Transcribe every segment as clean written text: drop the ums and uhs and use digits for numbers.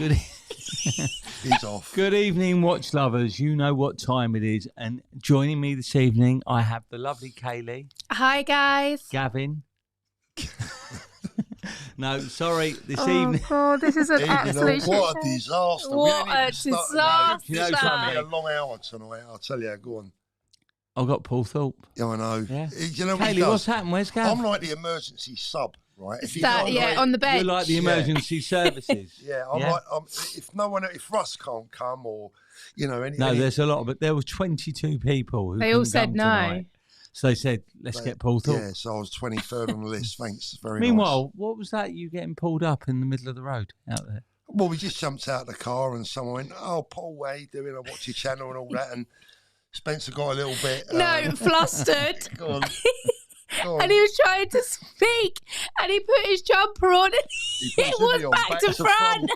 Good. He's off. Good evening, watch lovers. You know what time it is. And joining me this evening, I have the lovely Kaylee. Hi, guys. Gavin. No, sorry, this evening. Oh, God, this is an absolute What a disaster. What a disaster. You know, it's going to be a long hour tonight. I'll tell you. Go on. I've got Paul Thorpe. Yeah, I know. Yeah. You know what he Kaylee, does? what's happened? Where's Gav? I'm like the emergency sub, right? If you That, can't, yeah, like, on the bench. You're like the emergency services. Yeah, I'm like, if Russ can't come or, you know, No, there's a lot, but there were 22 people who They all couldn't said come no. tonight. So they said, let's get Paul Thorpe. Yeah, so I was 23rd on the list. Thanks, very Meanwhile, what was that? You getting pulled up in the middle of the road out there? nice. Well, we just jumped out of the car and someone went, "Oh, Paul, how you doing? I watch your channel and all that." And Spencer got a little bit Flustered. Go on. Go on. And he was trying to speak, and he put his jumper on, and He put it his was hoodie on back to front.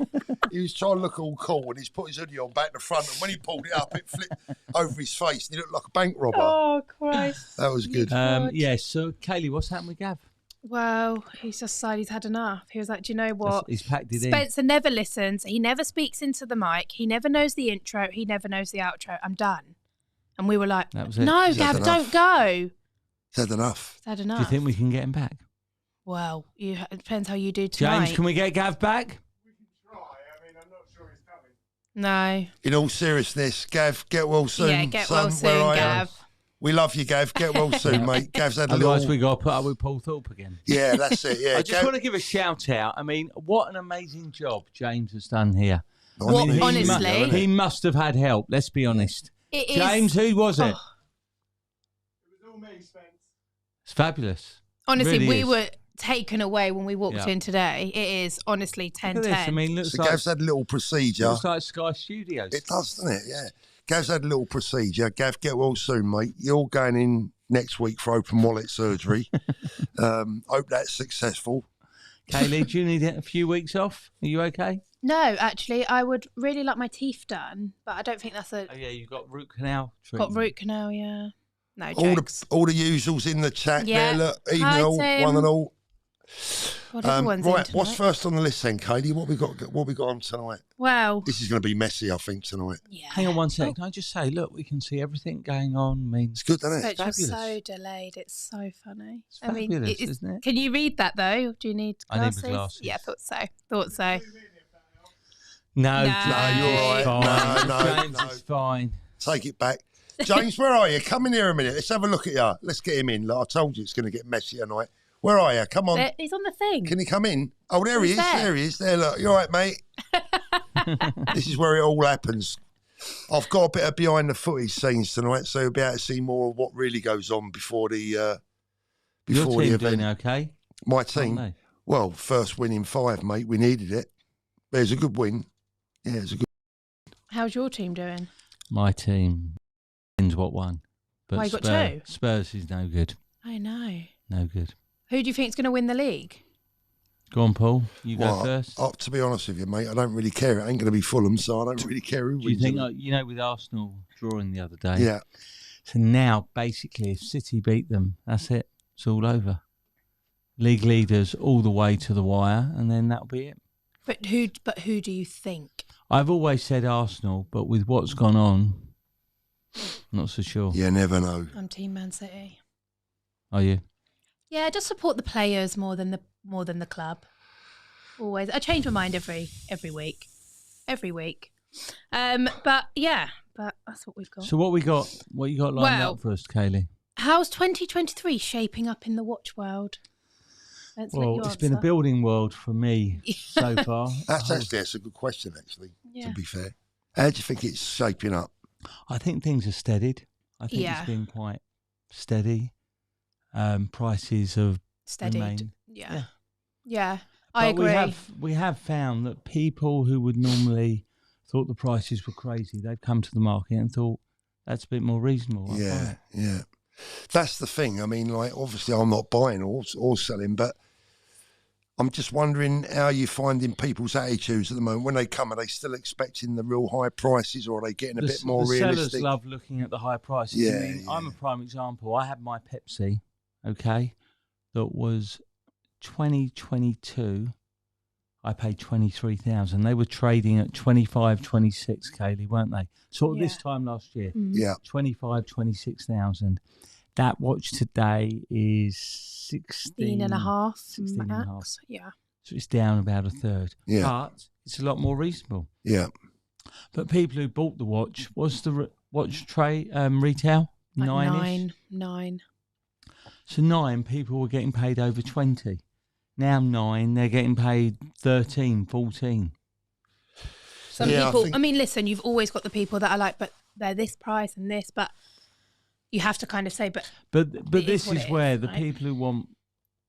He was trying to look all cool, and he's put his hoodie on back to front. And when he pulled it up, it flipped over his face. And he looked like a bank robber. Oh, Christ. That was good. Yes. So, Kaylee, what's happened with Gav? Well, he's just decided he's had enough. He was like, do you know what? He's packed it in. Spencer never listens. He never speaks into the mic. He never knows the intro. He never knows the outro. I'm done. And we were like, That was it. no, He's had Gav, don't enough. go. He's had enough. He's had enough. Do you think we can get him back? Well, it depends how you do tonight. James, can we get Gav back? No. In all seriousness, Gav, get well soon. Yeah, get son, well soon, where I am. Gav. We love you, Gav. Get well soon, mate. Gav's had a Otherwise, little... we got to put up with Paul Thorpe again. Yeah, that's it. Yeah, I just want to give a shout out. I mean, what an amazing job James has done here. Well, he honestly- he must have had help. Let's be honest. It is. James, who was it? Oh. It was all me, Spence. It's fabulous. Honestly, Really we is. were taken away when we walked Yeah. in today. It is honestly 10 Look at this. I 10. mean, looks So like, Gav's had a little procedure. looks like Sky Studios. It does, doesn't it? Yeah. Gav's had a little procedure. Gav, get well soon, mate. You're going in next week for open wallet surgery. Hope that's successful. Kaylee, do you need a few weeks off? Are you okay? No, actually, I would really like my teeth done, but I don't think that's a Oh, yeah, you've got root canal treatment. got root canal. Yeah, no All jokes. the usuals in the chat Yeah. there. Look, evening Hi, all, Tim. one and all. God, everyone's in Right, tonight. what's first on the list then, Katie? What we got? What we got on tonight? Well, This is going to be messy, I think, tonight. yeah. Hang on one sec. Can I just say, look, we can see everything going on. I mean, It's good, isn't it? But you're so fabulous. delayed. It's so funny. It's fabulous, isn't it? Can you read that though? Do you need I need my glasses? glasses. Yeah, thought so. Thought so. no, No. James No, you're is all right. fine. No, James no. is fine. Take it back. James, where are you? Come in here a minute. Let's have a look at you. Let's get him in. Like I told you, it's going to get messy tonight. Where are you? Come on. He's on the thing. Can he come in? Oh, there he He's is. there. There he is. There, look. You all right, mate? This is where it all happens. I've got a bit of behind the footage scenes tonight, so you'll be able to see more of what really goes on before the Your before the team event. doing okay? My Aren't team. they? Well, first win in 5, mate. We needed it. But it was a good win. Yeah, it was a good. How's your team doing? My team wins what won. But Oh, you got two? Spurs is no good. I know. No good. Who do you think's going to win the league? Go on, Paul. You go Well, first. to be honest with you, mate, I don't really care. It ain't going to be Fulham, so I don't really care who Do you wins. think, it. you know, with Arsenal drawing the other day? Yeah. So now, basically, if City beat them, that's it. It's all over. League leaders all the way to the wire, and then that'll be it. But who do you think? I've always said Arsenal, but with what's gone on, not so sure. You never know. I'm Team Man City. Are you? Yeah, just support the players more than the club. Always, I change my mind every week, But yeah, but that's what we've got. So what we got? What you got lined up for us, Kaylee? How's 2023 shaping up in the watch world? Let's let Well, you it's been a answer. building world for me so far. That's a good question, actually, Yeah. to be fair. How do you think it's shaping up? I think things are steadied. I think Yeah. it's been quite steady. Prices have Steadied. remained. Yeah. I But agree. we have found that people who would normally thought the prices were crazy, they've come to the market and thought that's a bit more reasonable. I'll buy Yeah, it. yeah. That's the thing. I mean, like, obviously I'm not buying or selling, but I'm just wondering how you're finding people's attitudes at the moment. When they come, are they still expecting the real high prices, or are they getting a bit more the realistic? sellers love looking at the high prices. Yeah, I mean, yeah. I'm a prime example. I had my Pepsi, okay, that was 2022. I paid 23,000. They were trading at 25, 26, Kaylee, weren't they? Sort of this time last year. Yeah. 25, 26,000. That watch today is 16 and a half 16 and a half. max. Yeah. So it's down about a third. Yeah. But it's a lot more reasonable. Yeah. But people who bought the watch, what's the watch tray retail? Like Nine-ish? nine. So 9 people were getting paid over 20. Now 9, they're getting paid 13, 14. Some Yeah, people, I think- I mean, listen, you've always got the people that are like, but they're this price and this, but you have to kind of say, but But this what is it where is, the right? people who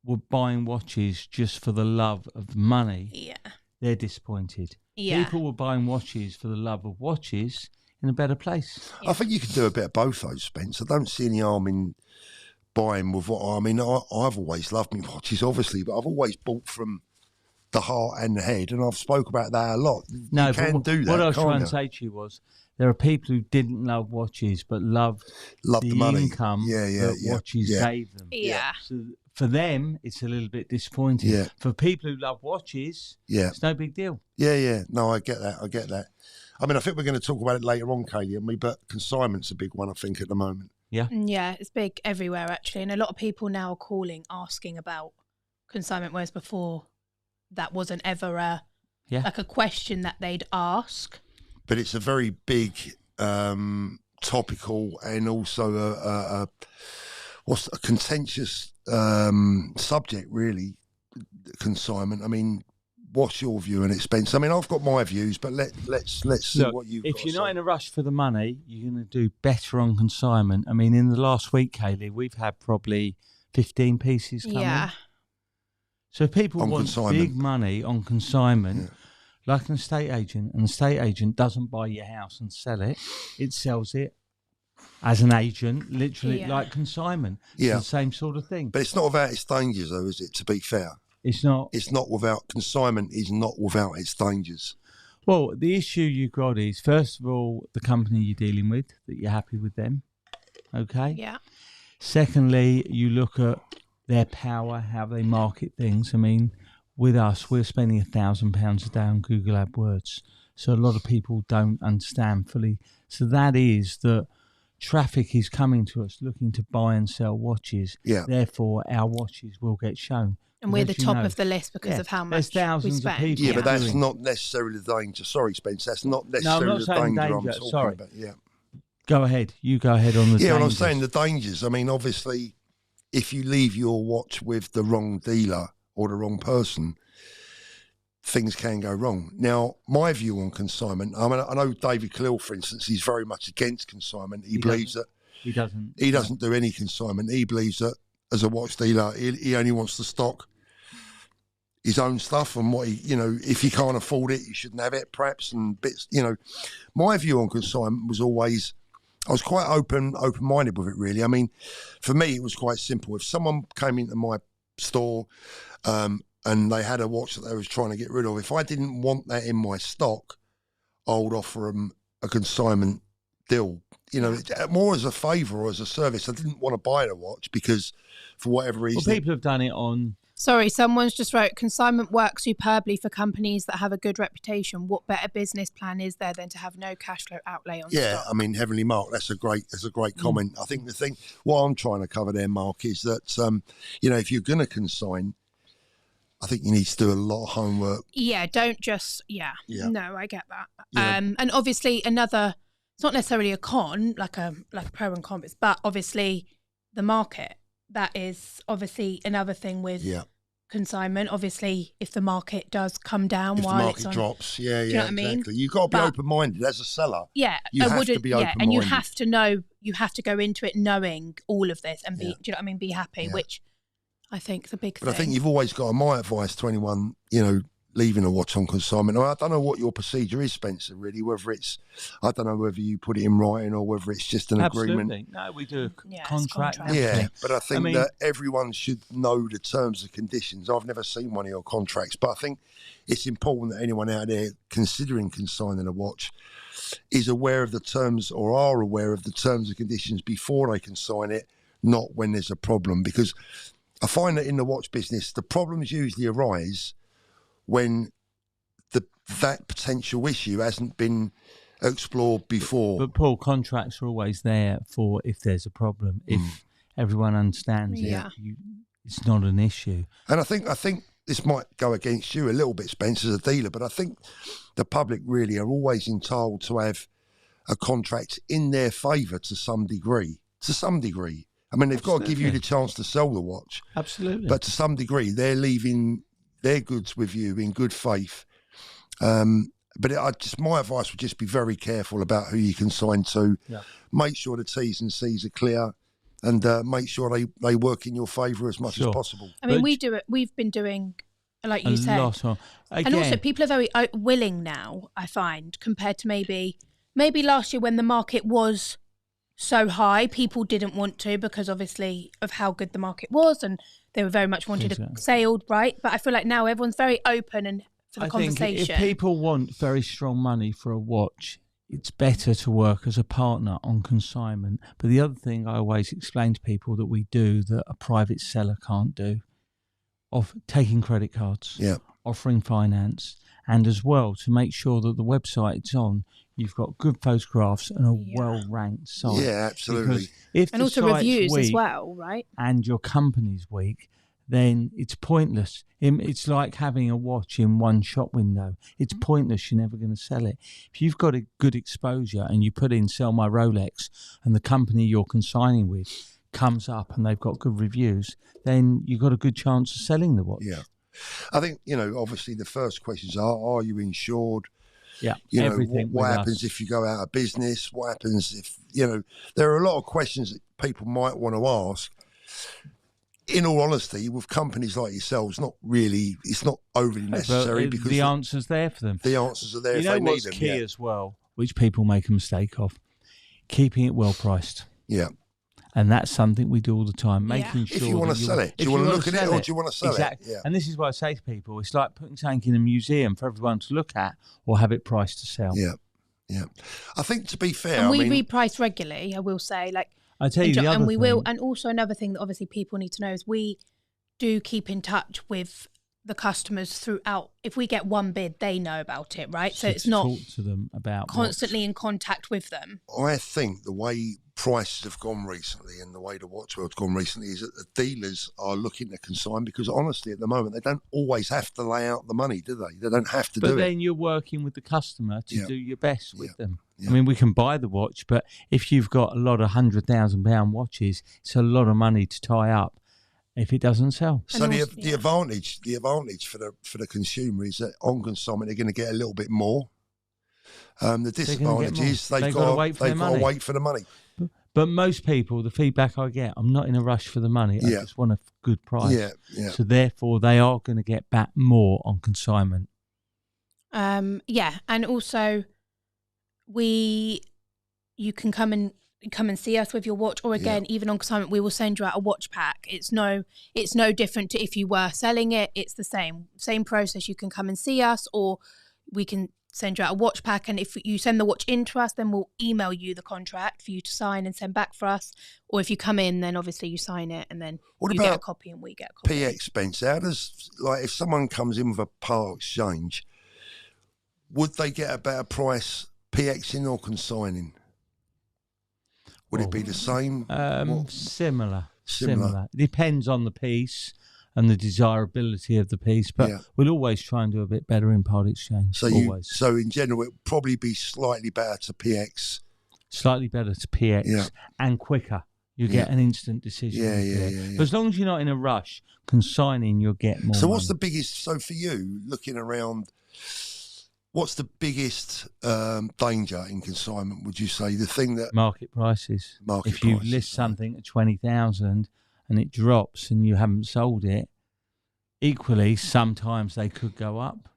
were buying watches just for the love of money, yeah. they're disappointed. Yeah. People were buying watches for the love of watches in a better place. I think you can do a bit of both, though, Spence. I don't see any harm in buying with what I mean. I've always loved me watches, obviously, but I've always bought from the heart and the head, and I've spoke about that a lot. No, you but can do that. what I was can't trying you? to say to you was there are people who didn't love watches but loved Love the money. income that watches gave them. Yeah. So for them, it's a little bit disappointing. Yeah. For people who love watches, Yeah. it's no big deal. Yeah. No, I get that. I mean, I think we're going to talk about it later on, Kaylee and me, but consignment's a big one, I think, at the moment. Yeah. Yeah, it's big everywhere, actually. And a lot of people now are calling, asking about consignment, whereas before that wasn't ever like a question that they'd ask. But it's a very big topical and also a contentious subject, really, consignment. I mean, what's your view on it, Spence? I mean, I've got my views, but let's see Look, what you've if got you're to not say. in a rush for the money, you're going to do better on consignment. I mean, in the last week, Kaylee, we've had probably 15 pieces come Yeah. in. So if people On want consignment. big money on consignment, like an estate agent, an estate agent doesn't buy your house and sell it. It sells it as an agent, literally Yeah. like consignment. Yeah. It's the same sort of thing. But it's not without its dangers, though, is it, to be fair? It's not. It's not without, consignment is not without its dangers. Well, the issue you've got is, first of all, the company you're dealing with, that you're happy with them. Okay? Yeah. Secondly, you look at their power, how they market things. I mean, with us, we're spending £1,000 a day on Google AdWords. So a lot of people don't understand fully. So that is that traffic is coming to us looking to buy and sell watches. Yeah. Therefore, our watches will get shown. And we're the As you top know, of the list because yeah, of how there's much we thousands of spend. people. Yeah, but that's doing. not necessarily the danger. Sorry, Spence, that's not I'm necessarily not the saying danger I'm danger, talking sorry. about. Yeah. Go ahead. You go ahead on the Yeah, well, I'm dangers. saying the dangers. I mean, obviously, if you leave your watch with the wrong dealer or the wrong person, things can go wrong. Now, my view on consignment, I mean, I know David Khalil, for instance, he's very much against consignment. He believes that He doesn't. he doesn't do any consignment. He believes that as a watch dealer, he only wants to stock his own stuff, and what he, if you can't afford it, you shouldn't have it, perhaps, and bits. My view on consignment was always, I was quite open-minded with it, really. I mean, for me, it was quite simple. If someone came into my store and they had a watch that they was trying to get rid of, if I didn't want that in my stock, I would offer them a consignment deal. More as a favour or as a service. I didn't want to buy the watch because, for whatever reason, Well, people have done it on. Sorry, someone's just wrote, consignment works superbly for companies that have a good reputation. What better business plan is there than to have no cash flow outlay on yeah, stock? I mean, Heavenly Mark, that's a great comment. I think what I'm trying to cover there, Mark, is that, if you're going to consign, I think you need to do a lot of homework. Yeah, don't just, Yeah. No, I get that. Yeah. And obviously it's not necessarily a con, like a pro and con, but obviously the market. That is obviously another thing with consignment. Obviously, if the market does come down If the while market it's on, drops, do you know what I mean? exactly. You've got to be But- open-minded as a seller. Yeah, You I have to wouldn't. be Yeah, and you open-minded. have to know. You have to go into it knowing all of this and be. Yeah. Do you know what I mean? Be happy, Yeah. which I think is a big But I thing. think you've always got, my advice to anyone, leaving a watch on consignment. I don't know what your procedure is, Spencer, really, whether it's, I don't know whether you put it in writing or whether it's just an agreement. Absolutely. No, we do a Yeah, it's contract. contract. Yeah, but I think mean- that everyone should know the terms and conditions. I've never seen one of your contracts, but I think it's important that anyone out there considering consigning a watch is aware of the terms or are aware of the terms and conditions before they consign it, not when there's a problem. Because I find that in the watch business, the problems usually arise when that potential issue hasn't been explored before. But Paul, contracts are always there for if there's a problem. If everyone understands it, it's not an issue. And I think this might go against you a little bit, Spence, as a dealer, but I think the public really are always entitled to have a contract in their favour to some degree. I mean, they've got to give you the chance to sell the watch. Absolutely. But to some degree, they're leaving their goods with you in good faith. But my advice would just be very careful about who you consign to. Yeah. Make sure the T's and C's are clear, and make sure they work in your favour as much as possible. I mean, we do it. We've been doing, like you said, and also people are very willing now. I find compared to maybe last year when the market was so high, people didn't want to because obviously of how good the market was, and they were very much wanted a sale, right? But I feel like now everyone's very open and for the conversation. Think if people want very strong money for a watch, it's better to work as a partner on consignment. But the other thing I always explain to people that we do that a private seller can't do, of taking credit cards, offering finance, and as well to make sure that the website it's on, you've got good photographs and a well-ranked site. Yeah, absolutely. And also reviews as well, right? And your company's weak, then it's pointless. It's like having a watch in one shop window. It's pointless. You're never going to sell it. If you've got a good exposure and you put in sell my Rolex and the company you're consigning with comes up and they've got good reviews, then you've got a good chance of selling the watch. Yeah. I think, obviously the first questions are you insured? Yeah, everything. What happens if you go out of business? What happens if, there are a lot of questions that people might want to ask. In all honesty, with companies like yourselves, it's not overly necessary because the answer's there for them. The answers are there if they need them. What's key as well, which people make a mistake of, keeping it well priced. Yeah. And that's something we do all the time, making sure. If you want to sell it, do you want to look at it or do you want to sell it? Yeah. And this is what I say to people: it's like putting something in a museum for everyone to look at, or have it priced to sell. Yeah, yeah. I think to be fair, and we reprice regularly. I will say, I tell you the other and we thing. will. And also another thing that obviously people need to know is we do keep in touch with the customers throughout. If we get one bid, they know about it, right? So it's not talk to them about constantly in contact with them. I think the way prices have gone recently and the way the watch world's gone recently is that the dealers are looking to consign because honestly at the moment they don't always have to lay out the money, do they? They don't have to do it. But then you're working with the customer to do your best with them. Yeah. I mean, we can buy the watch, but if you've got a lot of £100,000 watches, it's a lot of money to tie up if it doesn't sell. So the advantage for the consumer is that on consignment they're going to get a little bit more. The disadvantage is they've got to wait for the money. But most people, the feedback I get, I'm not in a rush for the money. I just want a good price. Yeah, yeah. So therefore, they are going to get back more on consignment. And also, you can come and see us with your watch, or again, even on consignment, we will send you out a watch pack. It's no different to if you were selling it. It's the same process. You can come and see us, or we can send you out a watch pack, and if you send the watch in to us, then we'll email you the contract for you to sign and send back for us. Or if you come in, then obviously you sign it, and then you get a copy and we get a copy. PX expense. How does, if someone comes in with a part exchange, would they get a better price PXing or consigning? Would it be the same? Similar. It depends on the piece and the desirability of the piece, but we'll always try and do a bit better in part exchange. So in general, it would probably be slightly better to PX. Slightly better to PX and quicker. You get an instant decision. Yeah. But as long as you're not in a rush, consigning, you'll get more. So what's the biggest, so for you, looking around, what's the biggest danger in consignment, would you say? The thing that... Market prices. If you list something at 20,000 and it drops and you haven't sold it, equally, sometimes they could go up.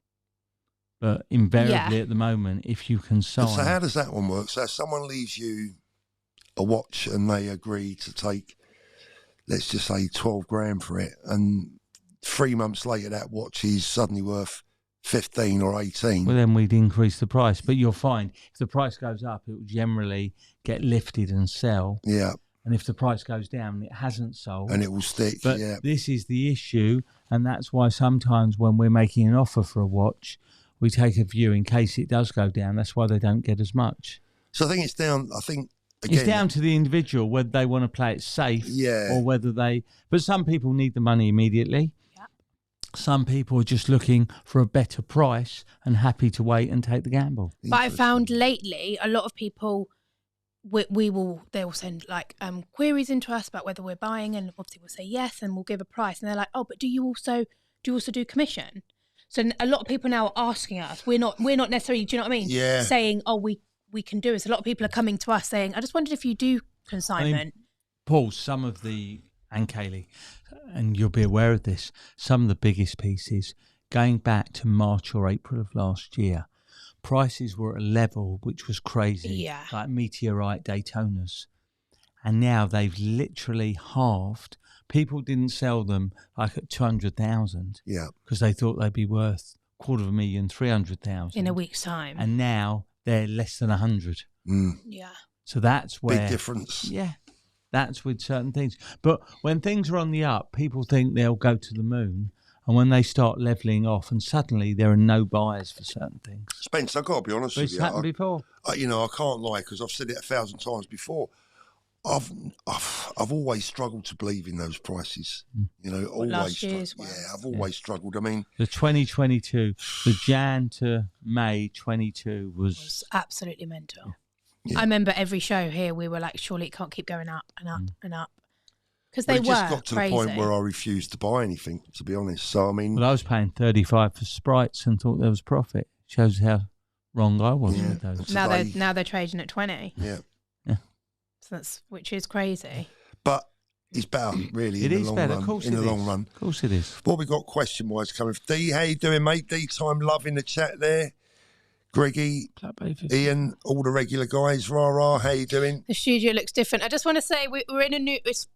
But invariably at the moment, if you consign... So how does that one work? So if someone leaves you a watch and they agree to take, let's just say 12 grand for it, and 3 months later that watch is suddenly worth 15 or 18. Well, then we'd increase the price. But you'll find if the price goes up, it will generally get lifted and sell. Yeah. And if the price goes down, it hasn't sold. And it will stick, But this is the issue, and that's why sometimes when we're making an offer for a watch, we take a view in case it does go down. That's why they don't get as much. So I think it's down. I think again, it's down to the individual whether they want to play it safe, or whether they. But some people need the money immediately. Yeah. Some people are just looking for a better price and happy to wait and take the gamble. But I found lately a lot of people. They'll send like queries into us about whether we're buying, and obviously we'll say yes and we'll give a price, and they're like, oh, but do you also do commission? So a lot of people now are asking us. We're not necessarily, do you know what I mean? Yeah. Saying, oh, we can do it. So a lot of people are coming to us saying, I just wondered if you do consignment. Paul, some of the, and Kaylee, and you'll be aware of this, some of the biggest pieces going back to March or April of last year, prices were at a level which was crazy, like meteorite Daytonas. And now they've literally halved. People didn't sell them like at 200,000 because they thought they'd be worth $250,000, 300,000 in a week's time. And now they're less than 100. Yeah. So that's where big difference. Yeah, that's with certain things. But when things are on the up, people think they'll go to the moon. And when they start levelling off, and suddenly there are no buyers for certain things. Spence, I've got to be honest with you. It's happened before. I can't lie because I've said it 1,000 times before. I've always struggled to believe in those prices. Always. Last year's I've always struggled. I mean, the 2022, the Jan to May 22 was absolutely mental. Yeah. I remember every show here we were like, surely it can't keep going up and up and up. Because they just got to the point where I refused to buy anything, to be honest. So I mean, well, I was paying 35 for Sprites and thought there was profit. Shows how wrong I was with those. Now they're trading at 20. Yeah. So which is crazy. But it's better, really. It in is the long better, run, of course. In the long run, of course it is. What we got question wise coming? D, how you doing, mate? D time, love in the chat there. Greggy, Ian, all the regular guys, rah, how you doing? The studio looks different. I just want to say we're in a new, it's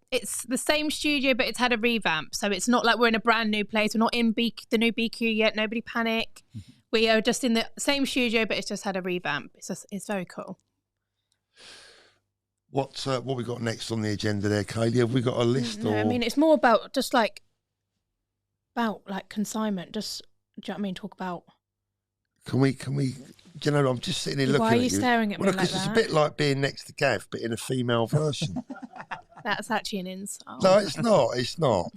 the same studio, but it's had a revamp. So it's not like we're in a brand new place. We're not in the new BQ yet. Nobody panic. We are just in the same studio, but it's just had a revamp. It's very cool. What we got next on the agenda there, Kaylee? Have we got a list? No, I mean, it's more about just like consignment. Just, do you know what I mean? Talk about. Can we? I'm just sitting here looking at you. Why are you staring at me like that? It's a bit like being next to Gav, but in a female version. That's actually an insult. No, it's not. It's not.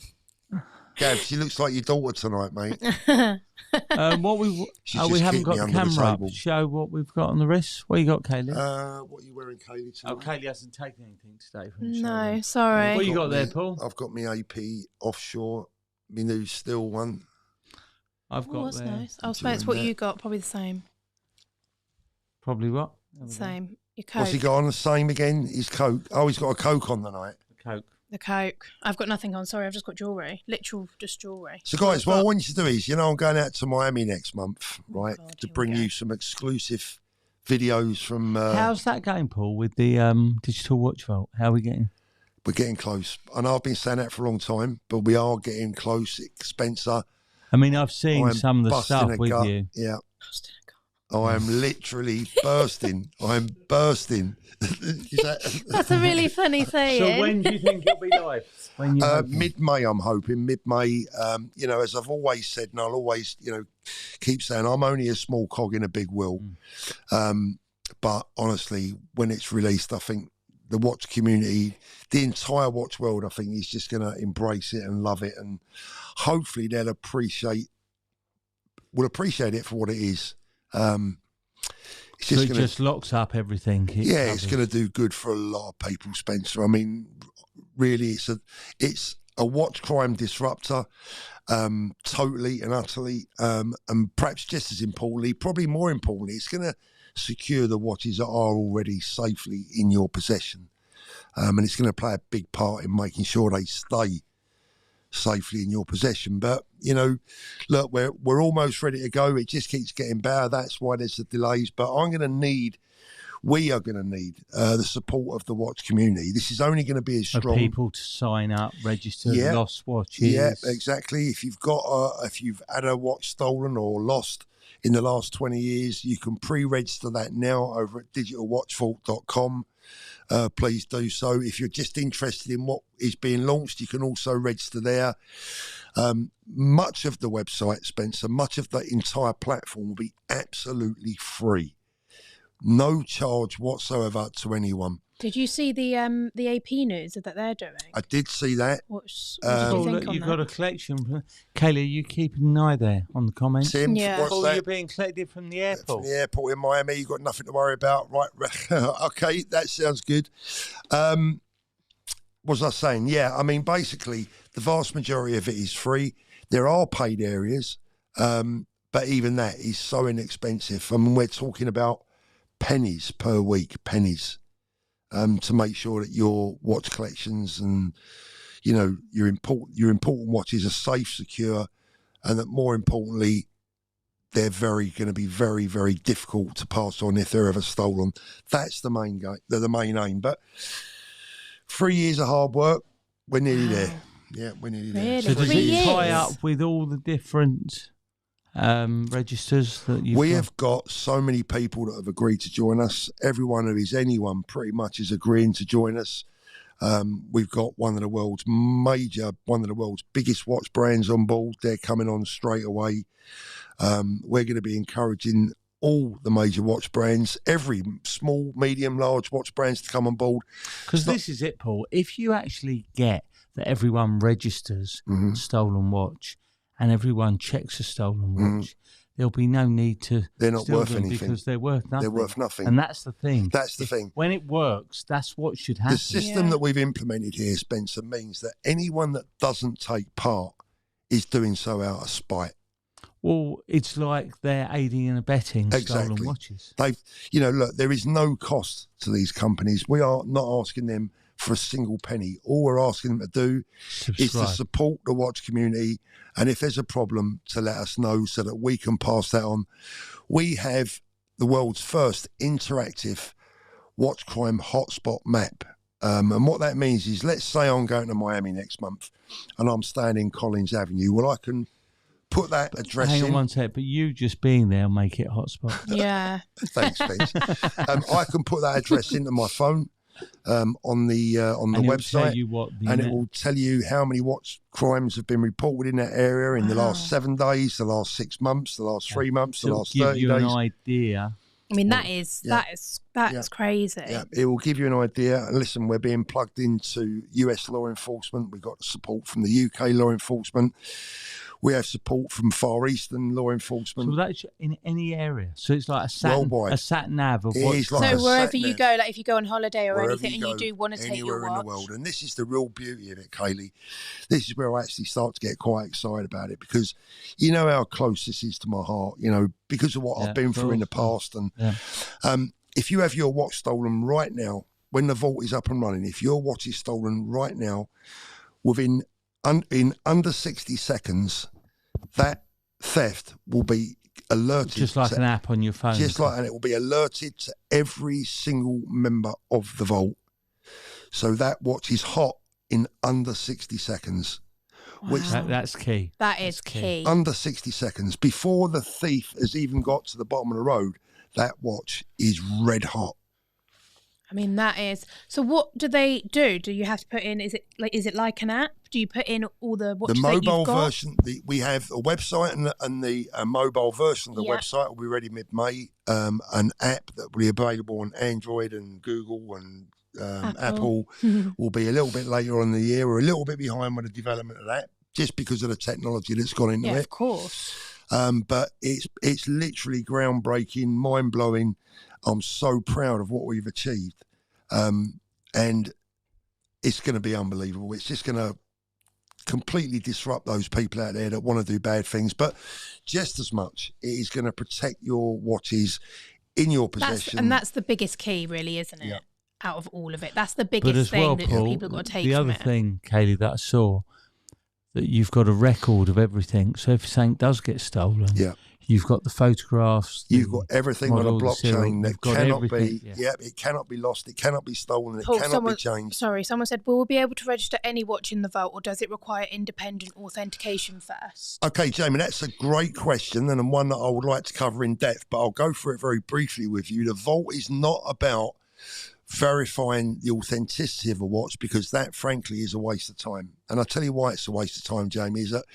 Gav, she looks like your daughter tonight, mate. We haven't got the camera up. Show what we've got on the wrist. What you got, Kaylee? What are you wearing, Kaylee, tonight? Oh, Kaylee hasn't taken anything today from the No, sorry. What you got there, Paul? I've got my AP offshore, my new steel one. I've got that's there. Nice. I suppose what you got, probably the same. Probably what? Same. Your Coke. What's he got on? The same again? His Coke. Oh, he's got a Coke on tonight. The Coke. I've got nothing on. Sorry, I've just got jewellery. Literal, just jewellery. So, guys, what I want you to do is, I'm going out to Miami next month, right, to bring you some exclusive videos from... How's that going, Paul, with the digital watch vault? How are we getting? We're getting close. I know I've been saying that for a long time, but we are getting close. Spencer. I mean, I've seen some of the stuff with you. Yeah. I am literally bursting. I'm bursting. That's a really funny saying. So when do you think it'll be live? Mid-May, I'm hoping. Mid-May, as I've always said, and I'll always, keep saying, I'm only a small cog in a big wheel. But honestly, when it's released, I think the watch community, the entire watch world, I think is just going to embrace it and love it. And hopefully they'll appreciate it for what it is. It just locks up everything. It's going to do good for a lot of people, Spencer. I mean, really, it's a watch crime disruptor, totally and utterly, and perhaps just as importantly, probably more importantly, it's going to secure the watches that are already safely in your possession, and it's going to play a big part in making sure they stay safely in your possession. But look, we're almost ready to go. It just keeps getting better. That's why there's the delays. But we are going to need the support of the watch community. This is only going to be as strong. For people to sign up, register, lost watches. Yeah, exactly. If you've had a watch stolen or lost in the last 20 years, you can pre-register that now over at digitalwatchvault.com. please do so. If you're just interested in what is being launched, you can also register there. Much of the website, Spencer, much of the entire platform will be absolutely free. No charge whatsoever to anyone. Did you see the AP news that they're doing? I did see that. What did you think on you've that? got a collection. Kaylee, you keeping an eye there on the comments? Tim, Yeah. what's that? You're being collected from the airport. From the airport in Miami, you've got nothing to worry about. Right. Okay, that sounds good. What was I saying? Yeah, I mean, basically, the vast majority of it is free. There are paid areas, but even that is so inexpensive. I mean, we're talking about pennies per week, pennies, to make sure that your watch collections and, you know, your important watches are safe, secure, and that more importantly, they're going to be very, very difficult to pass on if they're ever stolen. That's the main aim. But 3 years of hard work, we're nearly there. Yeah, we're nearly there. Really? So does 3 it tie years? up with all the different registers that you've We got? have got so many people that have agreed to join us. Everyone who is anyone pretty much is agreeing to join us. We've got one of the world's biggest watch brands on board. They're coming on straight away. We're going to be encouraging all the major watch brands, every small, medium, large watch brands to come on board. Because this is it, Paul. If you actually get that everyone registers a stolen watch and everyone checks a stolen watch, there'll be no need to They're not steal worth them anything. because they're worth nothing. They're worth nothing. And that's the thing. That's the thing. When it works, that's what should happen. The system that we've implemented here, Spencer, means that anyone that doesn't take part is doing so out of spite. Well, it's like they're aiding and abetting stolen watches. Look, there is no cost to these companies. We are not asking them for a single penny. All we're asking them to do is to support the watch community, and if there's a problem, to let us know so that we can pass that on. We have the world's first interactive watch crime hotspot map. And what that means is, let's say I'm going to Miami next month and I'm staying in Collins Avenue. Well, I can put that address in. Hang on one sec, but you just being there will make it a hotspot. Yeah. Thanks, Vince. I can put that address into my phone on the website, and it will tell you how many watch crimes have been reported in that area in the last 7 days, the last 6 months, the last 3 months, the last 30 days. Give you an idea. I mean, that's crazy. Yeah, it will give you an idea. Listen, we're being plugged into US law enforcement. We've got support from the UK law enforcement. We have support from Far Eastern law enforcement. So that's in any area. So it's like a sat nav of what. So wherever you go, like if you go on holiday or anything, and you do want to take anywhere your watch. in the world, and this is the real beauty of it, Kaylee. This is where I actually start to get quite excited about it, because you know how close this is to my heart. You know, because of what I've been through in the past, and if you have your watch stolen right now, when the vault is up and running, if your watch is stolen right now, in under 60 seconds, that theft will be alerted. Just like an app on your phone. And it will be alerted to every single member of the vault. So that watch is hot in under 60 seconds. Wow. That's key. That is key. Under 60 seconds. Before the thief has even got to the bottom of the road, that watch is red hot. I mean, that is. So what do they do? Do you have to put in, is it like an app? Do you put in all the watches that you've got? The mobile version, we have a website, and the mobile version of the website will be ready mid-May. An app that will be available on Android and Google and Apple will be a little bit later on in the year. We're a little bit behind with the development of that, just because of the technology that's gone into it. Yeah, of course. But it's literally groundbreaking, mind-blowing. I'm so proud of what we've achieved. And it's going to be unbelievable. It's just going to completely disrupt those people out there that want to do bad things. But just as much, it is going to protect your watches in your possession. And that's the biggest key, really, isn't it? Yeah. Out of all of it. That's the biggest thing that Paul, people have got to take the from other it. thing, Kaylee, that I saw, that you've got a record of everything. So if something does get stolen, you've got the photographs. You've got everything on a blockchain that cannot be. It cannot be lost. It cannot be stolen. Paul, it cannot be changed. Sorry, someone said, will we be able to register any watch in the vault, or does it require independent authentication first? Okay, Jamie, that's a great question, and one that I would like to cover in depth, but I'll go through it very briefly with you. The vault is not about verifying the authenticity of a watch, because that, frankly, is a waste of time. And I'll tell you why it's a waste of time, Jamie, is that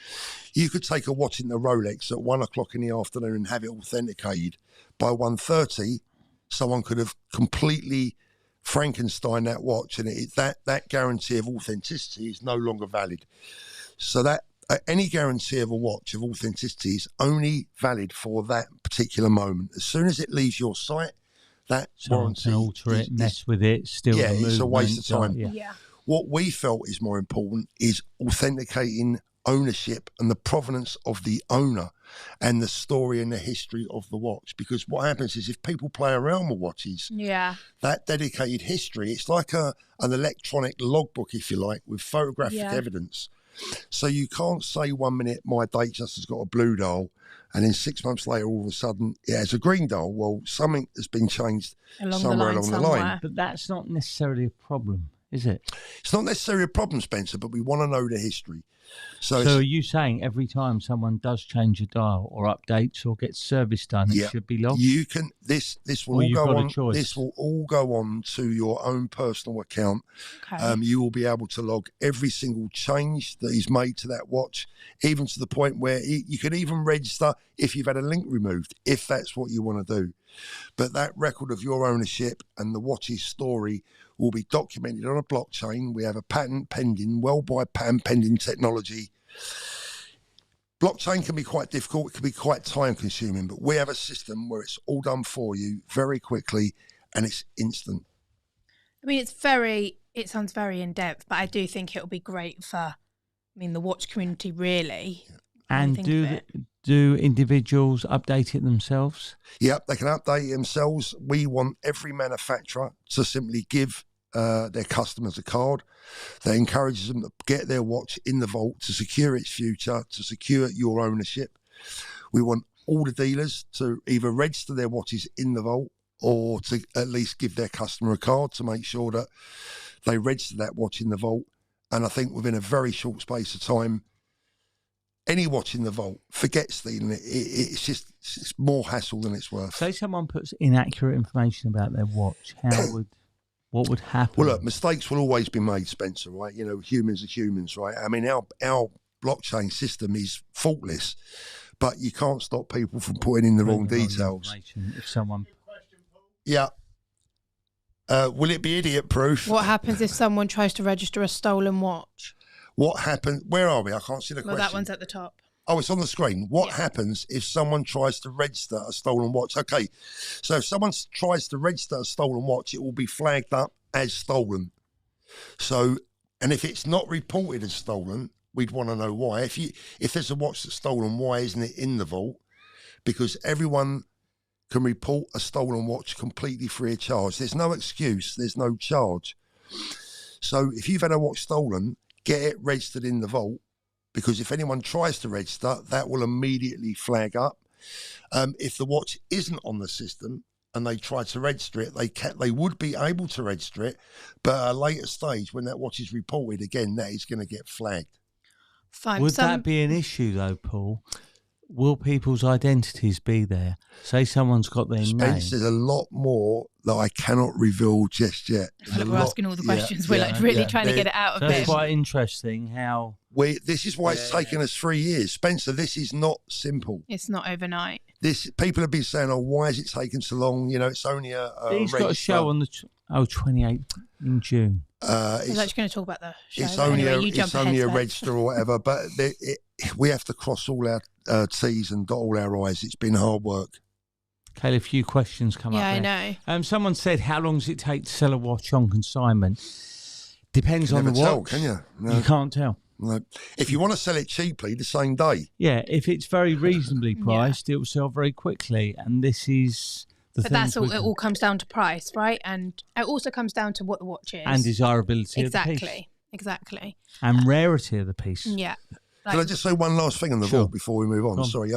you could take a watch into Rolex at 1 o'clock in the afternoon and have it authenticated. By 1:30, someone could have completely Frankenstein that watch, and that guarantee of authenticity is no longer valid. So that any guarantee of a watch of authenticity is only valid for that particular moment. As soon as it leaves your site, that Someone can alter it, mess with it, still yeah, the it's a waste of time. Yeah. What we felt is more important is authenticating ownership and the provenance of the owner and the story and the history of the watch. Because what happens is if people play around with watches, that dedicated history, it's like an electronic logbook, if you like, with photographic evidence. So you can't say 1 minute my Datejust has got a blue dial and then 6 months later all of a sudden it has a green dial. Well, something has been changed somewhere along the line. But that's not necessarily a problem, is it? It's not necessarily a problem, Spencer, but we want to know the history. So are you saying every time someone does change a dial or updates or gets service done, it should be logged? You can. This will all go on. This will all go on to your own personal account. Okay. You will be able to log every single change that is made to that watch, even to the point where you can even register if you've had a link removed, if that's what you want to do. But that record of your ownership and the watch's story will be documented on a blockchain. We have a patent pending, worldwide patent pending technology. Blockchain can be quite difficult. It can be quite time consuming, but we have a system where it's all done for you very quickly and it's instant. I mean, it sounds very in depth, but I do think it'll be great for, the watch community, really. And do individuals update it themselves? Yep, they can update it themselves. We want every manufacturer to simply give their customers a card that encourages them to get their watch in the vault to secure its future, to secure your ownership. We want all the dealers to either register their watches in the vault or to at least give their customer a card to make sure that they register that watch in the vault. And I think within a very short space of time, any watch in the vault, forget stealing it. It's more hassle than it's worth. Say someone puts inaccurate information about their watch, what would happen? Well, look, mistakes will always be made, Spencer, right? Humans are humans, right? I mean, our blockchain system is faultless, but you can't stop people from putting in the wrong details. If someone... Yeah. Will it be idiot-proof? What happens if someone tries to register a stolen watch? What happens? Where are we? I can't see the question. Well, that one's at the top. Oh, it's on the screen. What happens if someone tries to register a stolen watch? Okay, so if someone tries to register a stolen watch, it will be flagged up as stolen. So, and if it's not reported as stolen, we'd want to know why. If there's a watch that's stolen, why isn't it in the vault? Because everyone can report a stolen watch completely free of charge. There's no excuse. There's no charge. So if you've had a watch stolen, get it registered in the vault, because if anyone tries to register, that will immediately flag up. If the watch isn't on the system and they try to register it, they would be able to register it, but at a later stage, when that watch is reported, again, that is going to get flagged. Fine. Would that be an issue, though, Paul? Will people's identities be there? Say someone's got their name. There's a lot more that I cannot reveal just yet. We're asking all the questions. We're really trying to get it out of That's it. quite interesting how... This is why it's taken us 3 years. Spencer, this is not simple. It's not overnight. People have been saying, why is it taking so long? It's only a He's got a show on the 28th in June. I was actually going to talk about the show. It's only a register or whatever, but we have to cross all our T's and dot all our I's. It's been hard work. Okay, a few questions come up there. Yeah, I know. Someone said, how long does it take to sell a watch on consignment? Depends on the watch. Tell, can you? No. You can't tell. No. If you want to sell it cheaply, the same day. Yeah, if it's very reasonably priced, it will sell very quickly. And this is the thing. But it all comes down to price, right? And it also comes down to what the watch is. And desirability of the piece. Exactly. And rarity of the piece. Yeah. Can I just say one last thing on the vault before we move on? Sorry.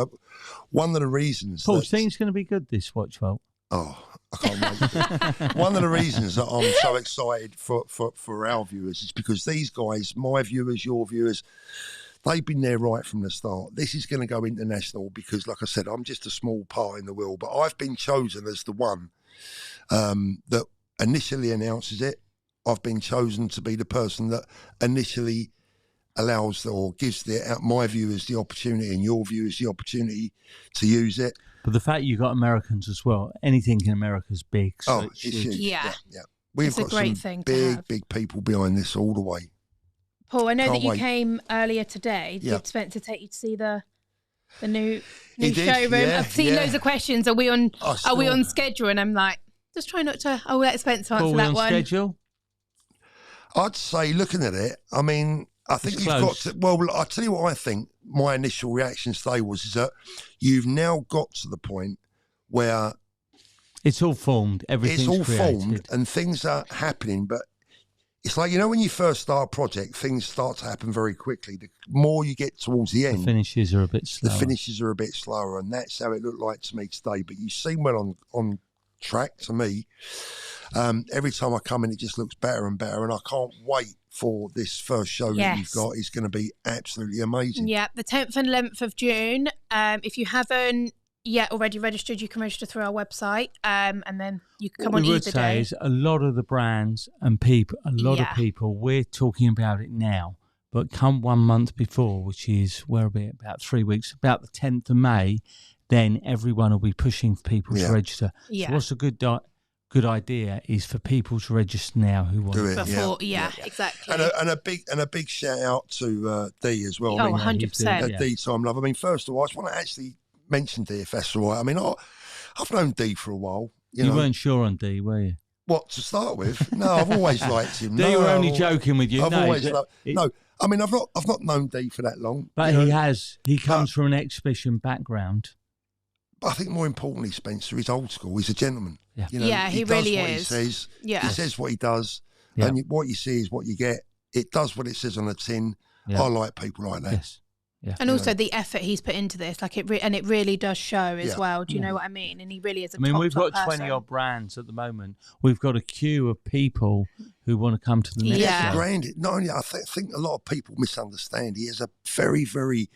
One of the reasons... Paul, do you think it's going to be good, this watch vault? Oh, I can't wait. One of the reasons that I'm so excited for our viewers is because these guys, my viewers, your viewers, they've been there right from the start. This is going to go international because, like I said, I'm just a small part in the wheel, but I've been chosen as the one that initially announces it. I've been chosen to be the person that initially allows or gives my viewers the opportunity and your viewers the opportunity to use it. But the fact you've got Americans as well, anything in America is big. So it's huge. Yeah. We've got some big people behind this all the way. Paul, I know that you came earlier today. Did Spencer take you to see the new showroom? I've seen loads of questions. Are we on schedule? And I'm like, just try not to. I'll let Spencer answer that one. Schedule? I'd say, looking at it, I mean, I think you've got to. Well, I'll tell you what I think. My initial reaction today is that you've now got to the point where it's all formed. Everything's formed, and things are happening. But it's like, when you first start a project, things start to happen very quickly. The more you get towards the end, the finishes are a bit slower. And that's how it looked like to me today. But you seem well on track to me. Every time I come in, it just looks better and better, and I can't wait for this first show that you've got. It's going to be absolutely amazing. Yeah, the 10th and 11th of June. If you haven't yet already registered, you can register through our website, and then you can come on either day. What we would say is a lot of the brands and people, of people, we're talking about it now, but come 1 month before, which is about 3 weeks, about the 10th of May, then everyone will be pushing for people to register. Yeah. So what's a good idea is for people to register now who want do it. Before, exactly. And a big shout out to Dee as well. 100%. Dee Time Love. I mean, first of all, I just want to actually mention Dee, if that's all right. I mean, I've known Dee for a while. You weren't sure on Dee, were you? What, to start with? No, I've always liked him. Dee, were only joking with you. I've always no. I mean, I've not known Dee for that long. But he comes from an exhibition background. But I think more importantly, Spencer, he's old school. He's a gentleman. Yeah, he really is. He says. Yeah. He says what he does. Yeah. And what you see is what you get. It does what it says on the tin. Yeah. I like people like that. Yes. Yeah. And also the effort he's put into this, and it really does show as well. Do you know what I mean? And he really is a we've got 20 odd brands at the moment. We've got a queue of people who want to come to the next show. Not only, I think a lot of people misunderstand. He has a very, very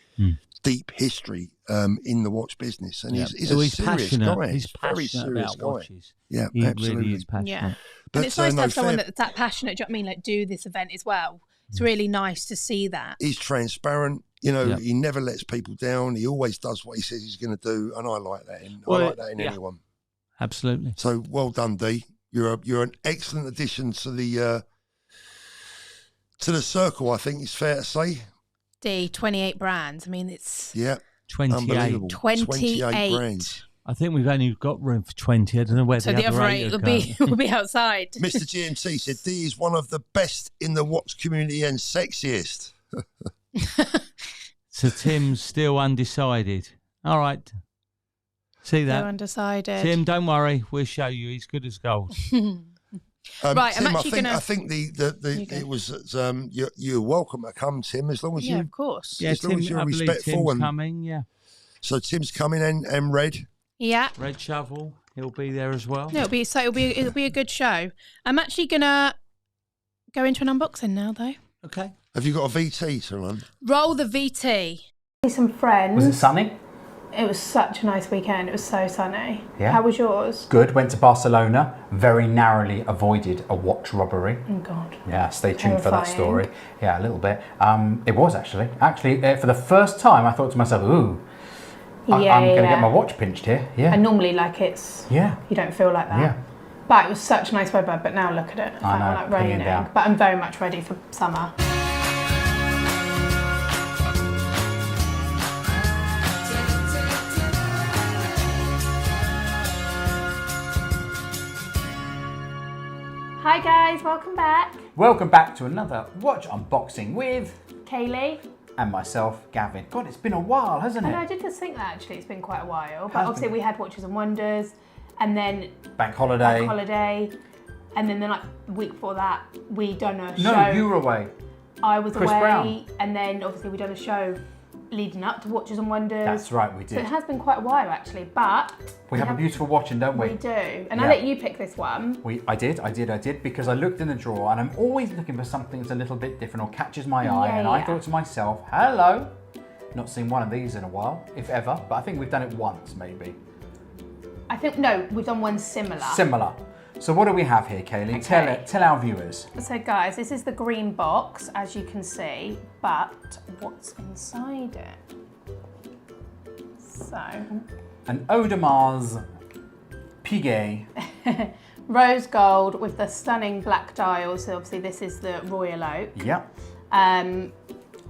deep history in the watch business, and he's a serious passionate guy. He's very serious about guy. Watches. Yeah, he absolutely. Really is passionate. Yeah, but it's nice to have someone that's that passionate. Do you know what I mean? Like, do this event as well. It's really nice to see that. He's transparent. He never lets people down. He always does what he says he's going to do, and I like that. I like that in anyone. Absolutely. So well done, Dee. You're an excellent addition to the circle. I think it's fair to say. Dee, 28 brands. I mean, it's 28. 28 brands. I think we've only got room for 20. I don't know where the other 8 will be outside. Mr. GMT said Dee is one of the best in the watch community and sexiest. So Tim's still undecided. All right. See that? Still undecided. Tim, don't worry. We'll show you. He's good as gold. Right, Tim, I'm actually I think it was you're welcome to come, Tim, as long as of course. Yeah, as long as you're respectful. Tim's coming. Yeah. So Tim's coming and Red. Yeah. Red Shovel. He'll be there as well. No, it'll be a good show. I'm actually gonna go into an unboxing now, though. Okay. Have you got a VT to run? Roll the VT. Some friends. Was it sunny? It was such a nice weekend. It was so sunny. Yeah. How was yours? Good. Went to Barcelona. Very narrowly avoided a watch robbery. Oh, God. Yeah, stay tuned for that story. Yeah, a little bit. It was actually. For the first time, I thought to myself, ooh, I'm going to get my watch pinched here. Yeah. And normally, you don't feel like that. Yeah. But it was such nice weather, but now look at it. It's like raining. But I'm very much ready for summer. Hi guys, welcome back. Welcome back to another watch unboxing with Kaylee. And myself, Gavin. God, it's been a while, hasn't it? I know, I did just think that actually, it's been quite a while. But obviously we had Watches and Wonders, and then Bank holiday, and then the week before that we done a show. No, you were away. I was Chris away, Brown. And then obviously we done a show leading up to Watches and Wonders. That's right, we did. So it has been quite a while actually, but we have a beautiful watch, don't we? We do, and I let you pick this one. I did because I looked in the drawer, and I'm always looking for something that's a little bit different or catches my eye. And I thought to myself, hello, not seen one of these in a while, if ever. But I think we've done it once, maybe. I think no, we've done one similar. So what do we have here, Kaylee? Okay. Tell our viewers. So guys, this is the green box, as you can see, but what's inside it? So, An Audemars Piguet. rose gold with the stunning black dials. So obviously this is the royal oak. Yep.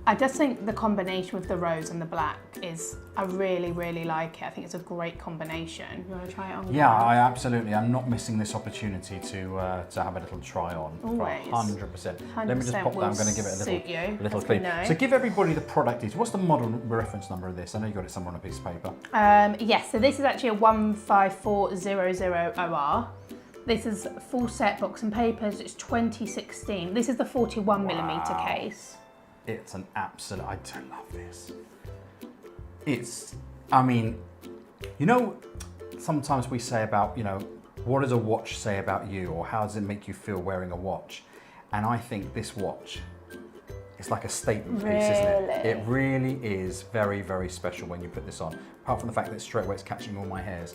I just think the combination with the rose and the black is, I really, really like it. I think it's a great combination. You want to try it on? Yeah, I'm not missing this opportunity to have a little try on. Always. 100%. Let me just pop that. I'm going to give it a little clean. So give everybody the product is. What's the model reference number of this? I know you got it somewhere on a piece of paper. Yes, so this is actually a 15400 OR. This is full set box and papers. It's 2016. This is the 41mm case. It's an absolute, I do love this. I mean, you know, sometimes we say about, you know, what does a watch say about you, or how does it make you feel wearing a watch? And I think this watch, it's like a statement piece, isn't it? It really is very, very special when you put this on. Apart from the fact that straight away it's catching all my hairs.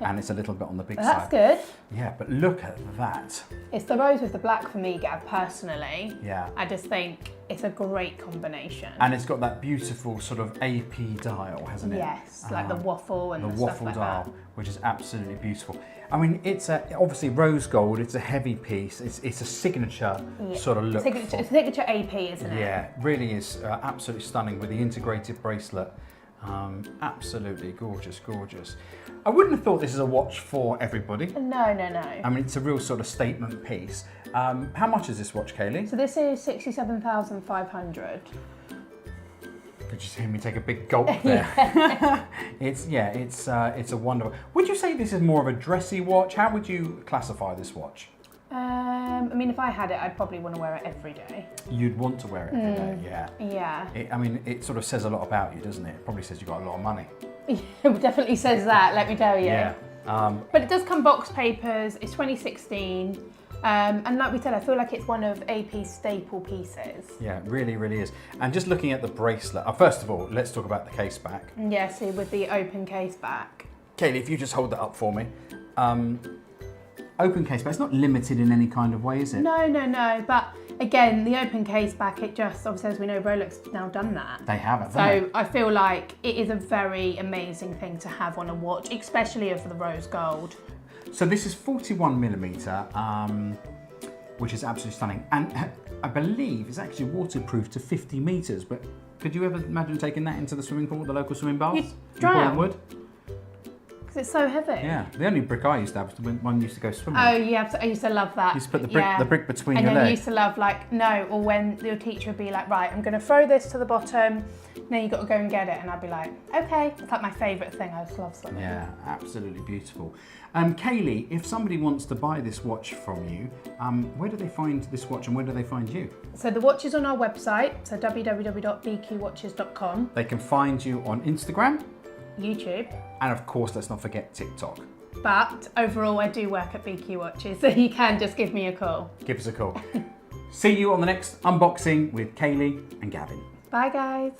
And it's a little bit on the big side. That's good. Yeah, but look at that. It's the rose with the black for me, Gav, personally. Yeah. I just think it's a great combination. And it's got that beautiful sort of AP dial, hasn't it? Yes, like the waffle and the stuff waffle like dial, that. which is absolutely beautiful. I mean, it's obviously rose gold. It's a heavy piece. It's a signature sort of look. It's a signature AP, isn't it? Yeah, really is absolutely stunning with the integrated bracelet. Absolutely gorgeous, gorgeous. I wouldn't have thought this is a watch for everybody. No. I mean, it's a real sort of statement piece. How much is this watch, Kaylee? So this is 67,500. Could you just hear me take a big gulp there? It's a wonderful. Would you say this is more of a dressy watch? How would you classify this watch? I mean, if I had it, I'd probably want to wear it every day. You'd want to wear it every day, yeah. Yeah. I mean, it sort of says a lot about you, doesn't it? It probably says you've got a lot of money. It definitely says that, let me tell you. Yeah. But it does come box papers. It's 2016. And like we said, I feel like it's one of AP's staple pieces. Yeah, it really, really is. And just looking at the bracelet, first of all, let's talk about the case back. Yeah, see, with the open case back. Kaylee, if you just hold that up for me. Open case back, it's not limited in any kind of way, is it? No. But again, the open case back, it just, obviously, as we know, Rolex has now done that. They haven't, So I feel like it is a very amazing thing to have on a watch, especially for the rose gold. So this is 41mm, which is absolutely stunning. And I believe it's actually waterproof to 50 metres, but could you ever imagine taking that into the swimming pool, the local swimming bath? You'd drown. Wood? Because it's so heavy. Yeah, the only brick I used to have was when one used to go swimming. Oh yeah, I used to love that. You used to put the brick between and your then legs. you used to love or when your teacher would be like, right, I'm going to throw this to the bottom, now you've got to go and get it, and I'd be like, okay. It's like my favourite thing. I just love swimming. Yeah, absolutely beautiful. Kaylee, if somebody wants to buy this watch from you, where do they find this watch and where do they find you? So the watch is on our website, so www.bqwatches.com. They can find you on Instagram. YouTube. And of course, let's not forget TikTok. But overall, I do work at BQ Watches, so you can just give me a call. Give us a call. See you on the next unboxing with Kaylee and Gavin. Bye, guys.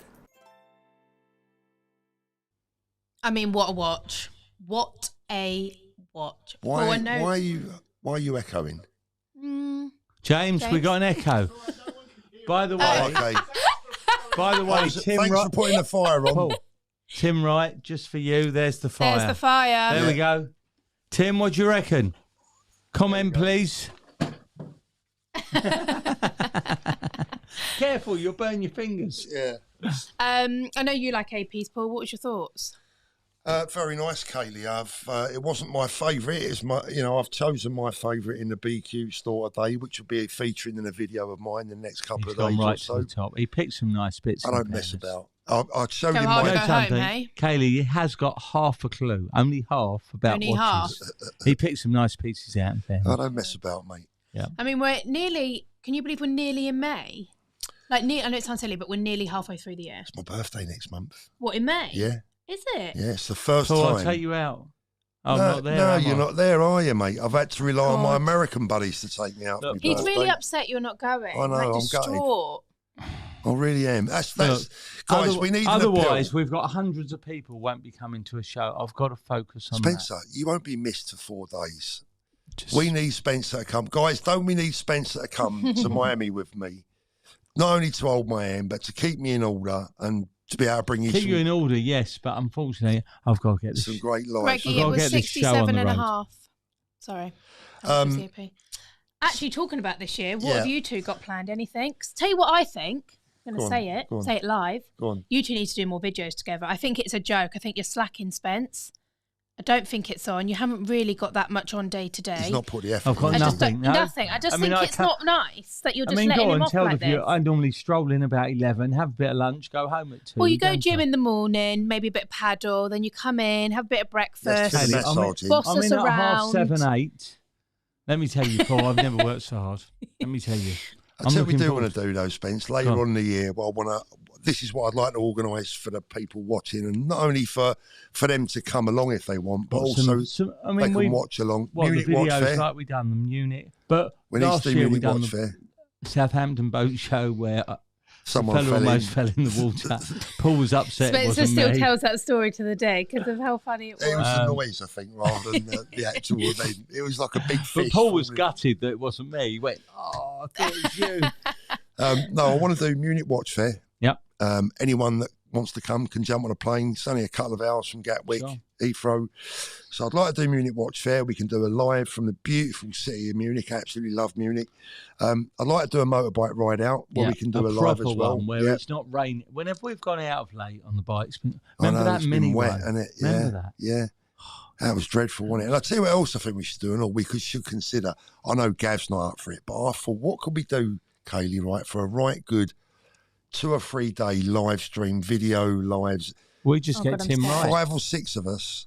I mean, what a watch. What a watch. Why are you echoing? James, we got an echo. By the way, Okay. Tim, Thanks for putting the fire on. Paul, Tim Wright, just for you. There's the fire. There's the fire. There we go. Tim, what do you reckon? Comment, please. Careful, you'll burn your fingers. Yeah. I know you like APs, Paul. What was your thoughts? Very nice, Kaylee. It wasn't my favourite. It's I've chosen my favourite in the BQ store today, which will be featuring in a video of mine in the next couple of days right or so. to the top. He picked some nice bits. I don't mess about. I showed Go him hard, my. go home, eh? Kaylee, he has got half a clue, only half about Only watches. He picked some nice pieces out in fairness. I don't mess about, mate. Yeah. I mean, we're nearly, can you believe we're nearly in May? I know it sounds silly, but we're nearly halfway through the year. It's my birthday next month. What, in May? Yeah. Is it? Yeah, it's the first Paul, time. I'll take you out. I'm no, not there. No, am you're I? not there, are you, mate? I've had to rely on my God. American buddies to take me out. Look, for my He's birthday. really upset you're not going. I know, Like, I'm distraught. I really am. That's Look, guys. We need Otherwise, an appeal. we've got hundreds of people won't be coming to a show. I've got to focus on Spencer, you won't be missed for 4 days. We need Spencer to come. Guys, don't we need Spencer to come to Miami with me? Not only to hold my hand, but to keep me in order and to be able to bring you Keep you in order, yes, but unfortunately, I've got to get this. some great lives. Greggy, it was 67 and a half. Sorry. Actually, talking about this year, what have you two got planned? Anything? Tell you what I think. I'm going to say it. Say it live. Go on. You two need to do more videos together. I think it's a joke. I think you're slacking, Spence. I don't think it's on. You haven't really got that much on day to day. He's not put the effort. I've got nothing. Nothing. I just think it's not nice that you're just letting go him on, off tell like the viewer, this. I normally stroll in about 11, have a bit of lunch, go home at 2. Well, you go gym in the morning, maybe a bit of paddle, then you come in, have a bit of breakfast, boss I'm us in at around. 7:30, 8. Let me tell you, Paul, I've never worked so hard. Let me tell you. I tell you what we do want to do, though, Spence. Later on in the year, this is what I'd like to organise for the people watching, and not only for them to come along if they want, but also they can watch along. Munich the videos Watch Fair. Like we done the Munich, but last year we done the Southampton boat show where someone almost fell in the water. Paul was upset. Spencer still tells that story to the day because of how funny it was. It was the noise, I think, rather than the actual event. It was like a big fish. But Paul was gutted that it wasn't me. He went, "Oh, I thought it was you." No, I want to do Munich Watch Fair. Yep. Anyone that wants to come can jump on a plane. It's only a couple of hours from Gatwick, Heathrow. So I'd like to do Munich Watch Fair. We can do a live from the beautiful city of Munich. I absolutely love Munich. I'd like to do a motorbike ride out where we can do a live as well. One where it's not raining. Whenever we've gone out of late on the bikes, remember that mini wet, one? It? Remember that? Yeah. That was dreadful, wasn't it? And I'll tell you what else I think we should do, and we should consider. I know Gav's not up for it, but I thought, what could we do, Kaylee, right, for a right good 2 or 3 day live stream, video lives. We just get Tim right. 5 or 6 of us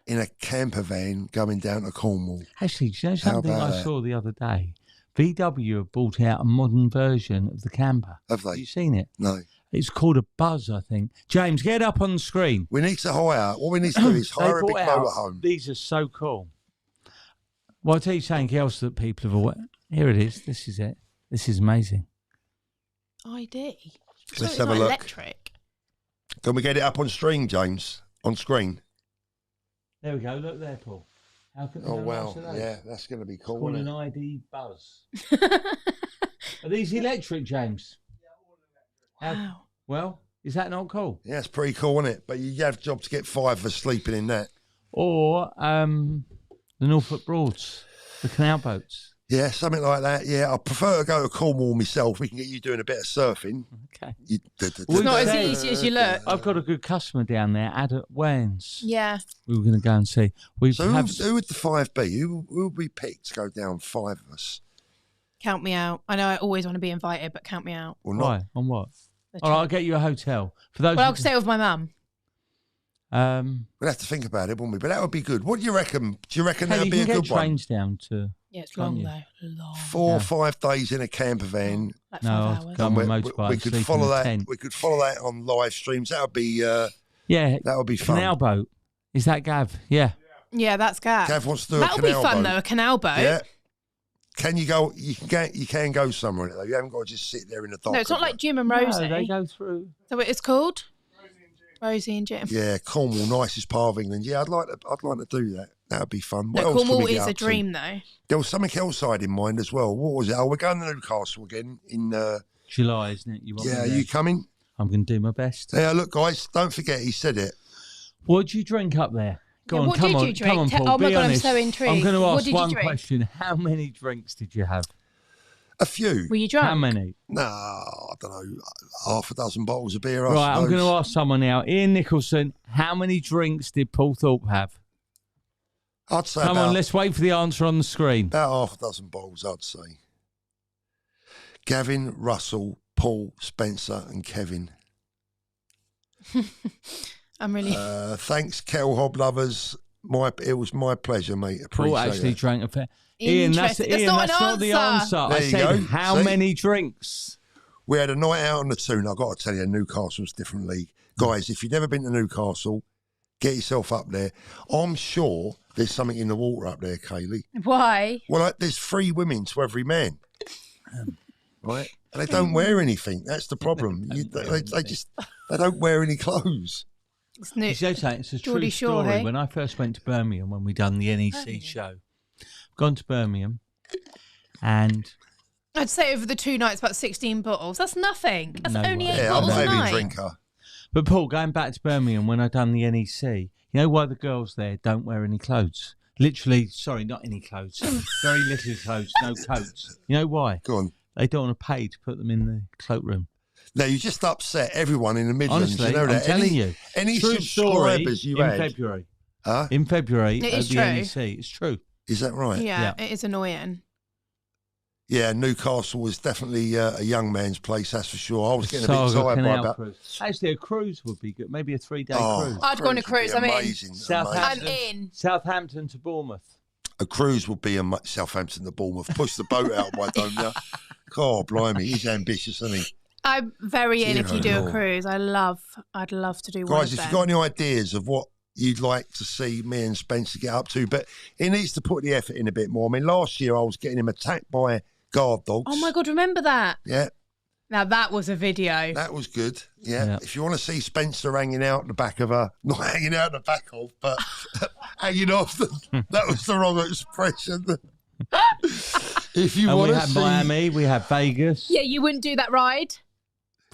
in a camper van going down to Cornwall. Actually, do you know something I saw the other day? VW have brought out a modern version of the camper. Have they? Have you seen it? No. It's called a Buzz, I think. James, get up on the screen. We need to hire. What we need to do is hire a big motorhome. These are so cool. Well, I'll tell you something else that people have always... Here it is. This is it. This is amazing. ID. Let's have a look. Electric. Can we get it up on screen, James? On screen. There we go. Look there, Paul. How can wow. Yeah, that's going to be cool. It's called an ID Buzz. Are these electric, James? Yeah, all electric. Wow. Well, is that not cool? Yeah, it's pretty cool, isn't it? But you have a job to get 5 of us sleeping in that. Or the Norfolk Broads, the canal boats. Yeah, something like that. Yeah, I prefer to go to Cornwall myself. We can get you doing a bit of surfing. Okay. It's not as easy as you look. I've got a good customer down there, Ada Waynes. Yeah. We were going to go and see. Who would the 5 be? Who would we pick to go down, 5 of us? Count me out. I know I always want to be invited, but count me out. Well, not. Why? On what? All right, I'll get you a hotel. For those. Well, I'll stay with my mum. We'll have to think about it, won't we? But that would be good. What do you reckon? Do you reckon that would be a good one? You can get trains down to... Yeah, it's long though. Long. 4 or 5 days in a camper van. Like 5 hours. We could follow that. We could follow that on live streams. That would be. That would be fun. Canal boat. Is that Gav? Yeah. Yeah, that's Gav. Gav wants to do a canal boat. That'll be fun though. A canal boat. Yeah. Can you go? You can go somewhere in it though. You haven't got to just sit there in the dock. No, it's not like Jim and Rosie. No, they go through. So it's called Rosie and Jim. Yeah, Cornwall, nicest part of England. Yeah, I'd like to do that. That would be fun. What else Cornwall could we get is a up to? dream though. There was something else I had in mind as well. What was it? Oh, we're going to Newcastle again in July, isn't it? Are you coming? I'm going to do my best. Yeah, look, guys, don't forget he said it. What did you drink up there? Go on, what come did on, you drink? come on, Paul. Oh my be God, honest. I'm so intrigued. I'm going to What ask did you one drink? question. How many drinks did you have? A few. Were you drunk? How many? No, I don't know. Half a dozen bottles of beer. Right, I'm going to ask someone now. Ian Nicholson, how many drinks did Paul Thorpe have? I'd say Come on, let's wait for the answer on the screen. About half a dozen bottles, I'd say. Gavin, Russell, Paul, Spencer and Kevin. I'm really... thanks, Kettle Hob lovers. It was my pleasure, mate. Appreciate Paul actually it. drank a fair... Ian, that's not the answer. I said, how many drinks? We had a night out on the Toon. I've got to tell you, Newcastle's a different league. Guys, if you've never been to Newcastle, get yourself up there. I'm sure there's something in the water up there, Kaylee. Why? Well, there's 3 women to every man. Right? And they don't wear anything. That's the problem. They don't wear any clothes. It's a true story. When I first went to Birmingham, when we done the NEC show, gone to Birmingham, and I'd say over the 2 nights about 16 bottles. That's nothing. That's No only way. 8 Yeah, I'm bottles not a a heavy night. drinker. but Paul, going back to Birmingham when I done the NEC, you know why the girls there don't wear any clothes? Literally, sorry, not any clothes. Very little clothes, no coats. You know why? Go on. They don't want to pay to put them in the cloakroom. No, you just upset everyone in the Midlands. Honestly, you know I'm that. telling you. Any True subscribers story you in had? February. Huh? In February It at is the true. NEC. It's true. Is that right? Yeah, Yeah. it is annoying. Yeah, Newcastle was definitely a young man's place, that's for sure. I was getting a bit Saga tired by Canal about... cruise. Actually, a cruise would be good. Maybe a 3-day Oh, cruise. I'd go on a would be cruise, I'm in. amazing. I'm Southampton. in. Southampton to Bournemouth. A cruise would be Southampton to Bournemouth. Push the boat out, why don't you? God, blimey, he's ambitious, isn't he? I'm very in if you do Dear a Lord. cruise. I'd love to do one Guys, of if them. you've got any ideas of what you'd like to see me and Spencer get up to, but he needs to put the effort in a bit more. I mean, last year I was getting him attacked by guard dogs. Oh my God, remember that? Yeah, Now that was a video. that was good. Yeah. Yeah. If you want to see Spencer hanging out the back of her, not hanging out the back of, but hanging off, that was the wrong expression. If you And want we to had see... Miami, we had Vegas. Yeah, you wouldn't do that ride?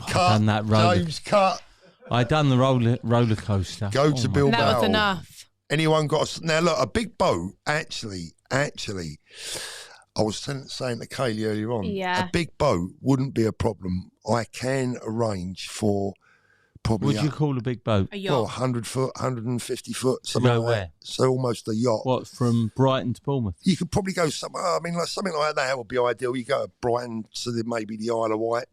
Cut, I done that roller. James, cut. I done the roller coaster. Go to my Bilbao. That was enough. Anyone got now? Look, a big boat. Actually, I was saying to Kaylee earlier on. Yeah. A big boat wouldn't be a problem. I can arrange for probably What do you call a big boat? A yacht. well 100 foot, 150 foot, something go like where? that. So almost a yacht. What, from Brighton to Bournemouth? You could probably go somewhere. I mean, like something like that would be ideal. You go to Brighton, so then maybe the Isle of Wight,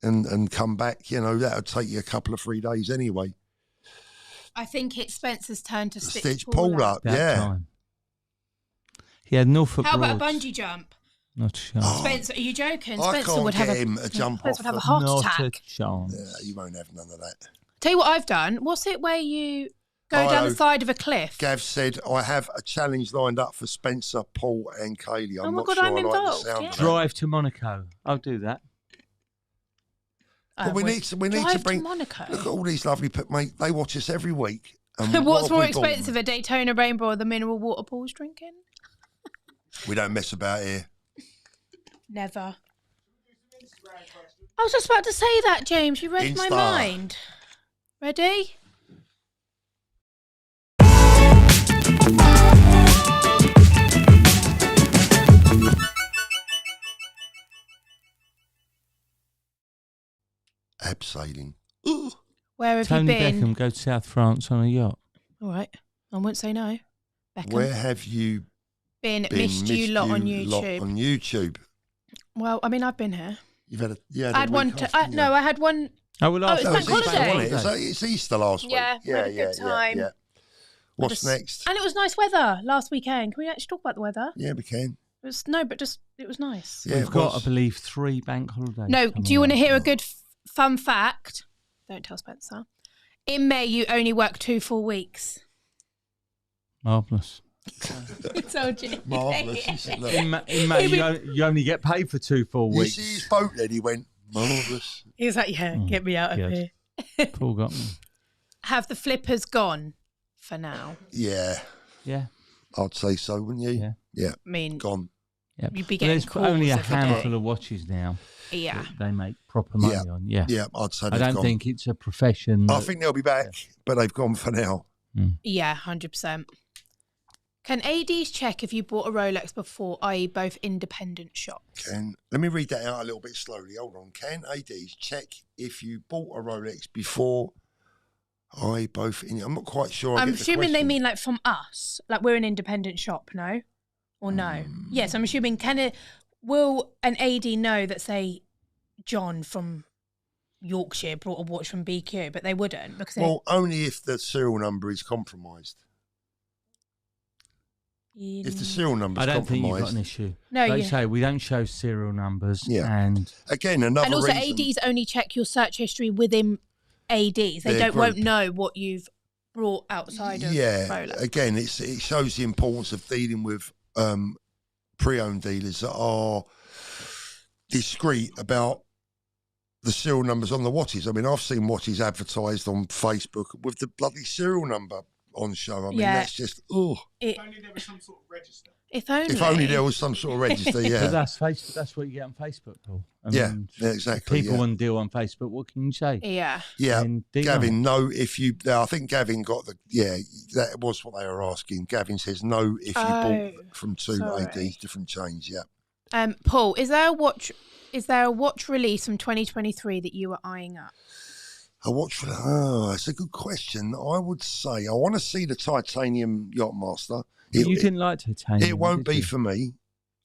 and come back. You know, that would take you a couple of 3 days anyway. I think it's Spencer's turn to Stitch Paul up, That yeah. time. He had Norfolk How about a Broads. bungee jump? Not a chance. Oh, Spencer, are you joking? I Spencer can't would have get a him a jump Spencer would off have a the- heart Not a attack. chance. Yeah, you won't have none of that. Tell you what I've done. What's it where you go Oh, down the side of a cliff? Gav said, I have a challenge lined up for Spencer, Paul and Kaylee. I'm Oh my not God, sure I'm I like the involved, sound yeah. of that. Drive to Monaco. I'll do that. But we need to drive bring... Monaco. Look at all these lovely... Mate, they watch us every week. And What's what more have we bought expensive, them? a Daytona Rainbow or the mineral water Paul's drinking? We don't mess about here. Never. I was just about to say that, James. You read my Insta. mind. Ready? Abseiling. Where have Tony you been? Beckham go to South France on a yacht. All right. I won't say no. Beckham. Where have you Been been? missed you lot on YouTube. On YouTube. Well, I mean, I've been here. You've had a... You had I a had one. week off, didn't you? No, I had one. Oh, well, Oh, it's No, bank it's Easter, holiday. wasn't it? It's Easter last week. Yeah, we had a good time. Yeah. What's Just- next? And it was nice weather last weekend. Can we actually talk about the weather? Yeah, we can. It was no, but just it was nice. Yeah, We've it got, was. I believe, 3 bank holidays. No, coming do you want to up. hear a good fun fact? Don't tell Spencer. In May, you only work 2 full weeks. Marvellous. Told you. Marvellous. You said, look, In May you only get paid for 2 full you weeks. see his boat then? He went, marvellous. He was like, "Yeah, get me out of good. here." Paul got me. Have the flippers gone for now? Yeah, Yeah. I'd say so, wouldn't you? Yeah. Yeah, I mean, gone. Yeah. You'd be But there's getting only a calls every day. handful of watches now yeah. that they make proper money on. Yeah. Yeah, I'd say I they've don't gone. think it's a profession. I that- think they'll be back, but they've gone for now. Yeah, 100%. Can ADs check if you bought a Rolex before, i.e. both independent shops? Let me read that out a little bit slowly. Hold on. Can ADs check if you bought a Rolex before I'm not quite sure. I I'm get the assuming they question. mean like from us, like we're an independent shop, no? Or no? Yes, I'm assuming will an AD know that, say, John from Yorkshire brought a watch from BQ, but they wouldn't because Well, only if the serial number is compromised. If the serial number I is don't think you've got compromised. an issue. No, Like you- you say, we don't show serial numbers. Yeah. And Again, another and also reason. ADs only check your search history within ADs. They Their won't group. know what you've brought outside of Yeah, Rolex. again, it shows the importance of dealing with pre-owned dealers that are discreet about the serial numbers on the watches. I mean, I've seen watches advertised on Facebook with the bloody serial number on show. I mean, that's just If only there was some sort of register. If only. If only there was some sort of register, yeah. But that's Facebook. That's what you get on Facebook, Paul. I mean, exactly. People want to deal on Facebook. What can you say? Yeah. Yeah. And Gavin, no, if you... I think Gavin got the... Yeah, that was what they were asking. Gavin says no if you bought from two ADs, different chains, Paul, is there a watch release from 2023 that you were eyeing up? It's a good question. I would say I want to see the titanium Yachtmaster. You didn't like titanium. It won't be for me.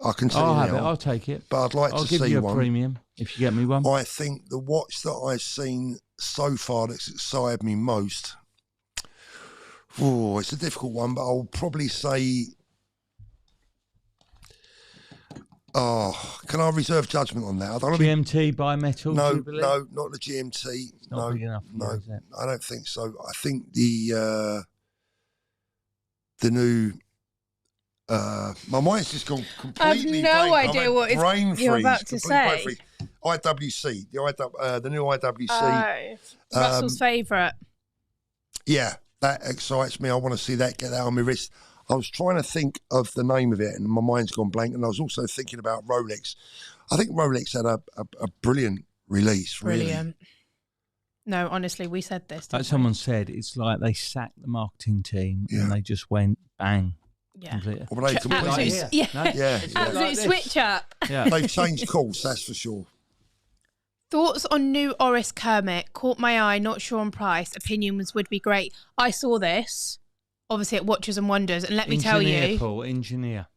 I can tell you I'll have now. it. I'll take it. But I'd like to see one. I'll give you a premium if you get me one. I think the watch that I've seen so far that's excited me most. It's a difficult one, but I'll probably say. Can I reserve judgment on that? I don't GMT bimetal? No, not the GMT. It's not big enough. No, is it? I don't think so. I think the new. My mind's just gone completely. I have no blank. idea what you're about to say. IWC, the new IWC. Russell's favourite. Yeah, that excites me. I want to see that, get that on my wrist. I was trying to think of the name of it, and my mind's gone blank. And I was also thinking about Rolex. I think Rolex had a brilliant release. Brilliant. Really. No, honestly, we said this. Like someone said, it's like they sacked the marketing team and they just went bang. Yeah. Absolute switch up. Yeah. They've changed course, that's for sure. Thoughts on new Oris Kermit? Caught my eye, not sure on price. Opinions would be great. I saw this, obviously at Watches and Wonders, and let me tell you. Paul, engineer.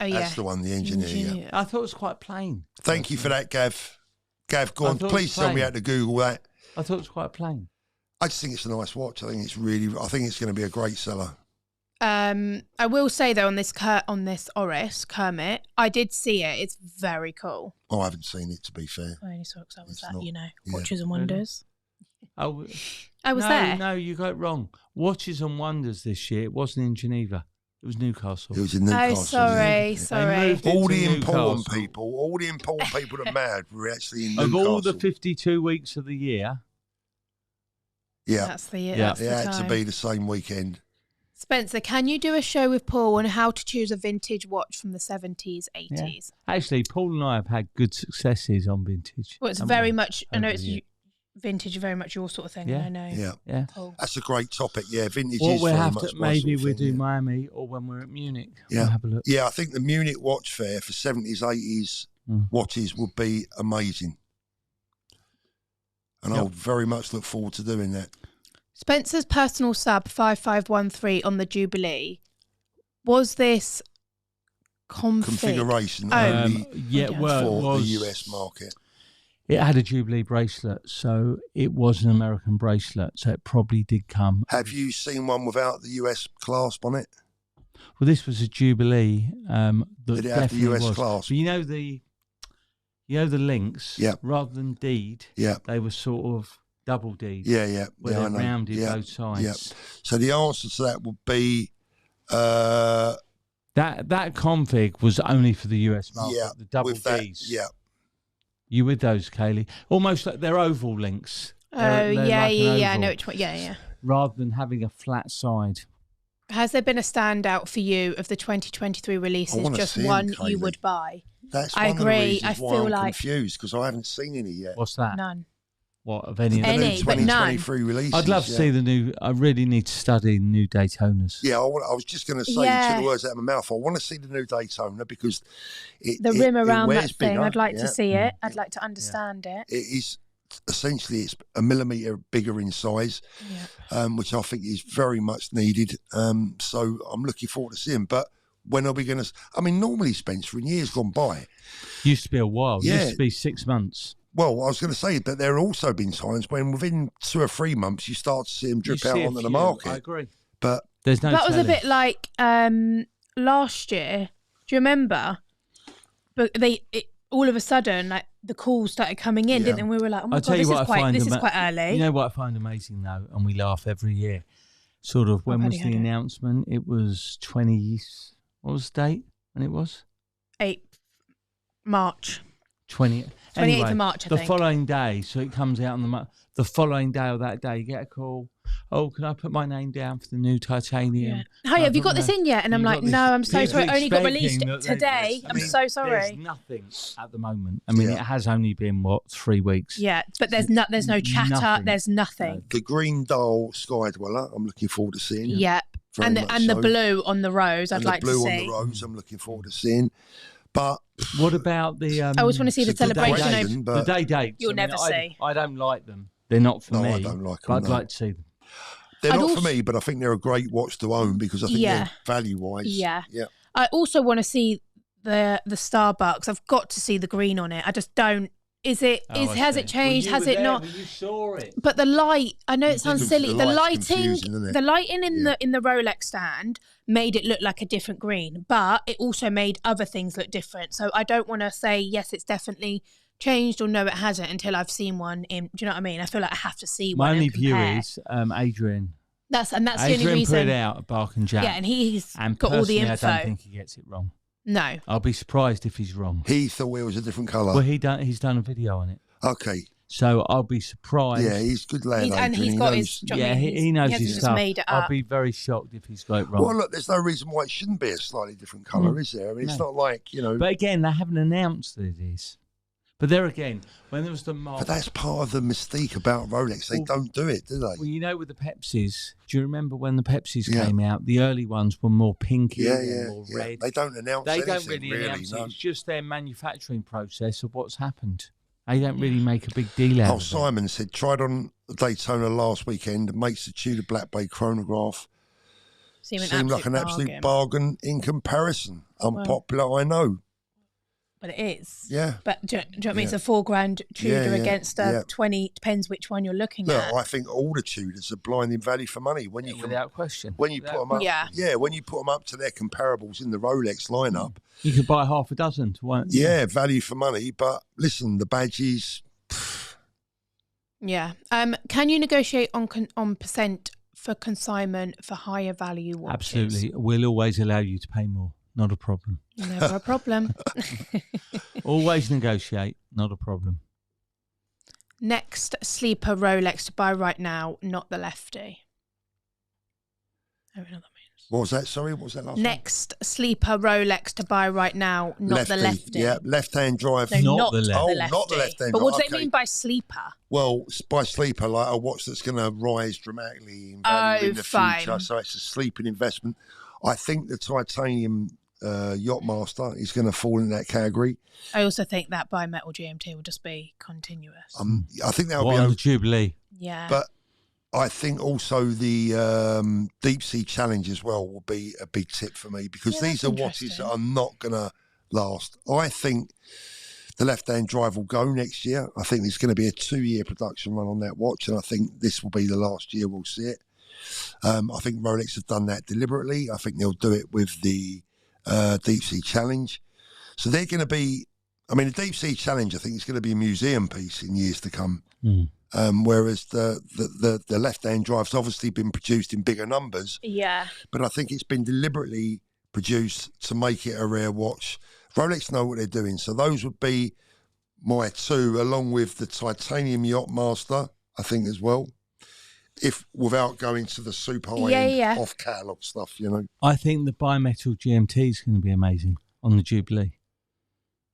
Oh, yeah. That's the one, the engineer. Yeah. I thought it was quite plain. Thank you for that, Gav. Gav, go on. Please tell me how to Google that. I thought it was quite plain. I just think it's a nice watch. I think it's going to be a great seller. I will say though on this Oris Kermit, I did see it. It's very cool. Oh, I haven't seen it, to be fair. I only saw it because I was Watches and Wonders. Oh, I was there. No, you got it wrong. Watches and Wonders this year. It wasn't in Geneva. It was Newcastle. It was in Newcastle. Oh, sorry. All the important people that mad were actually in Newcastle. Of all the 52 weeks of the year. Yeah. That's the year. Yeah. It had to be the same weekend. Spencer, can you do a show with Paul on how to choose a vintage watch from the 70s, 80s? Yeah. Actually, Paul and I have had good successes on vintage. Well, it's very much, I know it's vintage, very much your sort of thing. Yeah. I know. Yeah. Cool. That's a great topic. Yeah, vintage is very much maybe we'll do Miami or when we're at Munich. Yeah. We'll have a look. Yeah, I think the Munich watch fair for 70s, 80s watches would be amazing. And I'll very much look forward to doing that. Spencer's personal sub 5513 on the Jubilee. Was this configuration only for the US market? It had a Jubilee bracelet, so it was an American bracelet, so it probably did come. Have you seen one without the US clasp on it? Well, this was a Jubilee. Did it have the US clasp? But you know the links, rather than deed, they were sort of double deed. Yeah. Where they're rounded both sides. Yeah. So the answer to that would be that config was only for the US market. The double Ds. Yeah. You with those, Kaylee? Almost like they're oval links. They're like I know which one. Yeah. Rather than having a flat side. Has there been a standout for you of the 2023 releases? Just one you would buy? That's I one agree. Of the reasons I why feel I'm like confused because I haven't seen any yet. What's that? None. What of any? Any, but none. 2023 releases. I'd love to see the new. I really need to study new Daytonas. Yeah, I was just going to say, you took the words out of my mouth. I want to see the new Daytona because the rim around that thing. Bigger. I'd like to see it. I'd like to understand it. It is essentially it's a millimetre bigger in size, which I think is very much needed. So I'm looking forward to seeing. But when are we going to? I mean, normally, Spencer, in years gone by, used to be a while. Used to be 6 months. Well, I was going to say that there have also been times when within 2 or 3 months you start to see them drip out onto the market. I agree. But there's no. That was a bit like last year. Do you remember? But all of a sudden, like the calls started coming in, didn't they? And we were like, "Oh my god, this is quite early." You know what I find amazing though, and we laugh every year. Sort of when was the announcement? It was 20. What was the date? When it was 8th March. 28th of March, I think. The following day, so it comes out on the following day of that day, you get a call. oh, can I put my name down for the new titanium? Yeah. Hi, have you got this in yet? And I'm like, no, I'm so sorry. It only got released today. I'm so sorry. There's nothing at the moment. I mean, it has only been, 3 weeks? Yeah, but there's no chatter. Nothing. There's nothing. The green dial Sky Dweller, I'm looking forward to seeing. Yep. And the blue on the rose, I'd like to see. The blue on the rose, I'm looking forward to seeing. But what about the? I always want to see the celebration. The day dates. You'll never see. I don't like them. They're not for me. I don't like them. I'd like to see them. They're not for me, but I think they're a great watch to own because I think they're value-wise. Yeah. I also want to see the Starbucks. I've got to see the green on it. I just don't. Has it changed? Has it not? You saw it. But the light, I know it sounds silly. The lighting in the Rolex stand made it look like a different green, but it also made other things look different. So I don't want to say yes, it's definitely changed, or no, it hasn't until I've seen one. Do you know what I mean? I feel like I have to see one. My only view is Adrian. That's the only Adrian reason. put it out at Bark and Jack. Yeah, and he's got all the info. I don't think he gets it wrong. No, I'll be surprised if he's wrong. He thought it was a different colour. Well, he's done a video on it. Okay. So I'll be surprised. Yeah, he's a good lad. And he's got his. He knows his stuff. Made it up. I'll be very shocked if he's got it wrong. Well, look, there's no reason why it shouldn't be a slightly different colour, is there? I mean, it's not like, But again, they haven't announced that it is. But there again, when there was the mark. But that's part of the mystique about Rolex. They don't do it, do they? Well, with the Pepsis, do you remember when the Pepsis came out? The early ones were more pinky, more red. They don't announce anything. They don't really announce it. It's just their manufacturing process of what's happened. They don't really make a big deal out of it. Simon said, tried on Daytona last weekend, makes the Tudor Black Bay chronograph seem like an absolute bargain in comparison. Unpopular, I know. But it is. Yeah. But do you know what I mean? It's a $4,000 Tudor against a 20. Depends which one you're looking at. I think all the Tudors are blinding value for money when you without question. When you put them up, when you put them up to their comparables in the Rolex lineup, you could buy half a dozen to one. Yeah, value for money. But listen, the badges. Yeah. Can you negotiate on percent for consignment for higher value watches? Absolutely. We'll always allow you to pay more. Not a problem. Never a problem. Always negotiate. Not a problem. Next sleeper Rolex to buy right now, not the lefty. I don't know what that means. What was that? Sorry, what was that last Next sleeper Rolex to buy right now, not the lefty. Yeah, left-hand drive. No, not the lefty. Oh, not the left-hand drive. But what do they mean by sleeper? Well, by sleeper, like a watch that's going to rise dramatically in value in the future. So it's a sleeping investment. I think the titanium Yachtmaster is going to fall in that category. I also think that bimetal GMT will just be continuous. I think that will be on the Jubilee. Yeah, but I think also the Deep Sea Challenge as well will be a big tip for me because these are watches that are not going to last. I think the left-hand drive will go next year. I think there's going to be a 2-year production run on that watch, and I think this will be the last year we'll see it. I think Rolex have done that deliberately. I think they'll do it with the Deep Sea Challenge. So they're going to be, the Deep Sea Challenge, I think, is going to be a museum piece in years to come. Whereas the left-hand drive's obviously been produced in bigger numbers. Yeah. But I think it's been deliberately produced to make it a rare watch. Rolex know what they're doing. So those would be my two, along with the titanium Yachtmaster, I think, as well. If without going to the super high-end off-catalogue stuff, I think the bimetal GMT is going to be amazing on the Jubilee.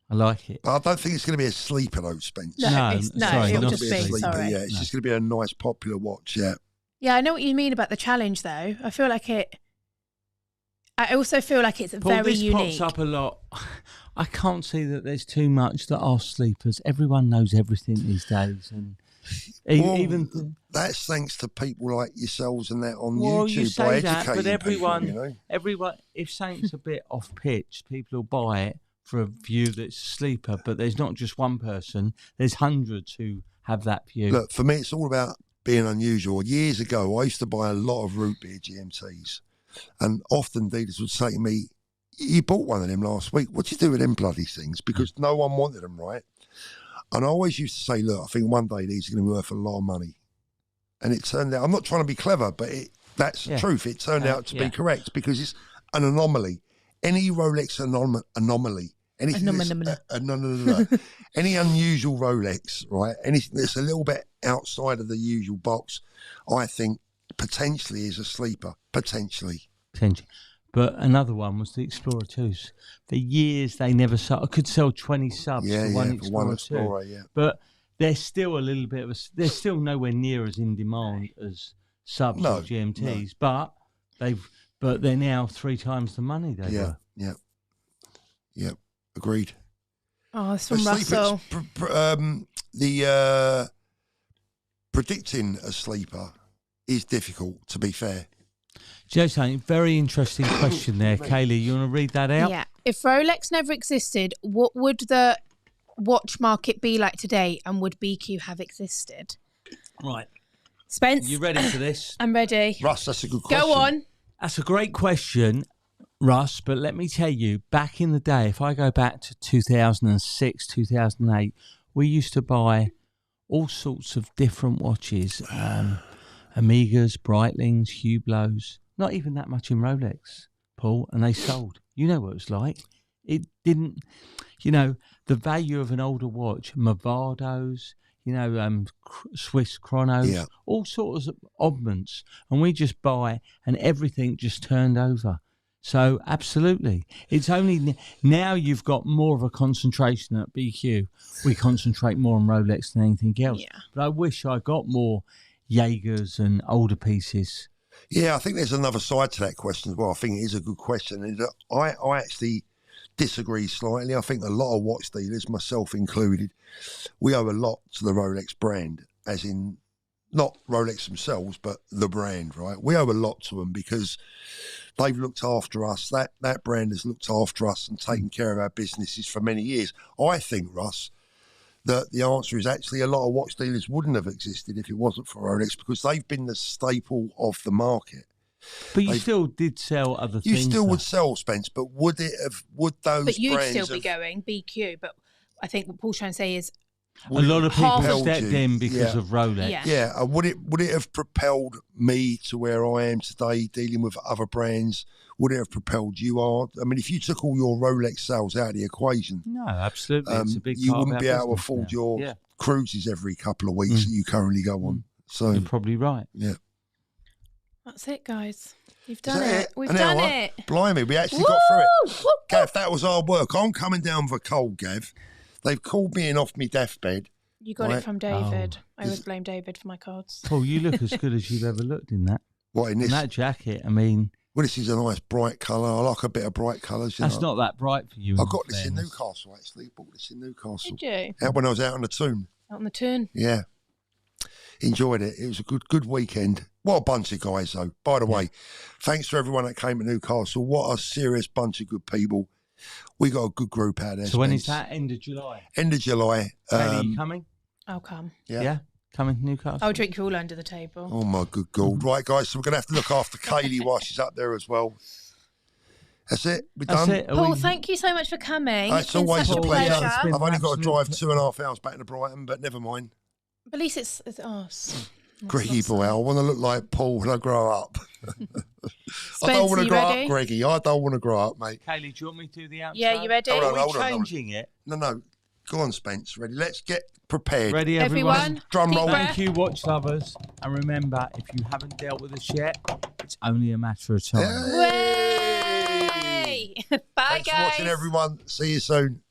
I like it. I don't think it's going to be a sleeper though, Spence. No, it'll just be a sleeper. Yeah, it's just going to be a nice, popular watch. Yeah. Yeah, I know what you mean about the challenge, though. I feel like it. I also feel like it's very unique. This pops up a lot. I can't see that there's too much that are sleepers. Everyone knows everything these days, and even that's thanks to people like yourselves and that on YouTube. You say by that, but everyone, everyone, if something's a bit off pitch, people will buy it for a view that's a sleeper. But there's not just one person; there's hundreds who have that view. Look, for me, it's all about being unusual. Years ago, I used to buy a lot of root beer GMTs, and often dealers would say to me, "You bought one of them last week. What'd you do with them bloody things?" Because no one wanted them, right? And I always used to say, "Look, I think one day these are going to be worth a lot of money." And it turned out, I'm not trying to be clever, but that's the truth. It turned out to be correct because it's an anomaly. Any Rolex anomaly, any unusual Rolex, right? Anything that's a little bit outside of the usual box, I think potentially is a sleeper. Potentially. But another one was the Explorer 2s. For years, they never sold. I could sell 20 subs for one Explorer 2. Yeah. But they're still a little bit of they're still nowhere near as in demand as subs or GMTs. No. But they're now 3 times the money they were. Yeah. Agreed. Oh, it's from Russell. Predicting a sleeper is difficult, to be fair. Do you know something? Very interesting question there, Kaylee. You want to read that out? Yeah. If Rolex never existed, what would the watch market be like today, and would BQ have existed? Right. Spence, You ready for this? I'm ready. Russ, that's a good question. Go on. That's a great question, Russ, but let me tell you, back in the day, if I go back to 2006, 2008, we used to buy all sorts of different watches, Amigas, Breitlings, Hublots, not even that much in Rolex, Paul, and they sold. You know what it was like. It didn't, the value of an older watch, Movados, Swiss chronos, all sorts of oddments, and we just buy, and everything just turned over. So absolutely, it's only now you've got more of a concentration at BQ. We concentrate more on Rolex than anything else. Yeah. But I wish I got more Jaegers and older pieces. Yeah, I think there's another side to that question as well. I think it is a good question. And I actually disagree slightly. I think a lot of watch dealers, myself included, we owe a lot to the Rolex brand, as in not Rolex themselves, but the brand, right? We owe a lot to them because they've looked after us. That brand has looked after us and taken care of our businesses for many years. I think, Russ, that the answer is actually a lot of watch dealers wouldn't have existed if it wasn't for Rolex, because they've been the staple of the market. But you still did sell other things. You still would sell, Spence, but would those But you'd brands still be going BQ. But I think what Paul's trying to say is a lot of people stepped in because of Rolex. Yeah. Would it have propelled me to where I am today, dealing with other brands? Would it have propelled you? I mean, if you took all your Rolex sales out of the equation, no, absolutely, it's a big. You part wouldn't of be able to business afford now. your cruises every couple of weeks that you currently go on. So you're probably right. Yeah. That's it, guys. You've done it. We've An done hour? it. Blimey, we actually got through it. Gav, that was hard work. I'm coming down with a cold, Gav. They've called me in off my deathbed. You got it from David. I always blame David for my cards. Paul, you look as good as you've ever looked in that. What, in this? In that jacket, I mean. Well, this is a nice bright colour. I like a bit of bright colours. That's not that bright for you. I got this in Newcastle, actually. Bought this in Newcastle. Did you? When I was out on the Toon. Out on the Toon? Yeah. Enjoyed it. It was a good weekend. What a bunch of guys, though. By the way, thanks to everyone that came to Newcastle. What a serious bunch of good people. We got a good group out there. So when is that? End of July? End of July. Are you coming? I'll come. Yeah? Coming to Newcastle? I'll drink you all under the table. Oh, my good God. Right, guys, so we're going to have to look after Kaylee while she's up there as well. That's it. We're done. It. Paul, thank you so much for coming. It's always a pleasure. I've only got to drive 2.5 hours back to Brighton, but never mind. But at least it's us. Greggy boy, I want to look like Paul when I grow up. I don't want to grow up, Greggy. I don't want to grow up, mate. Kaylee, do you want me to do the outro? Yeah, you ready? Hold on, changing it? No. Go on, Spence. Ready? Let's get prepared. Ready, everyone? Drum roll. Thank you, watch lovers. And remember, if you haven't dealt with this yet, it's only a matter of time. Way! Bye, Thanks guys. for watching, everyone. See you soon.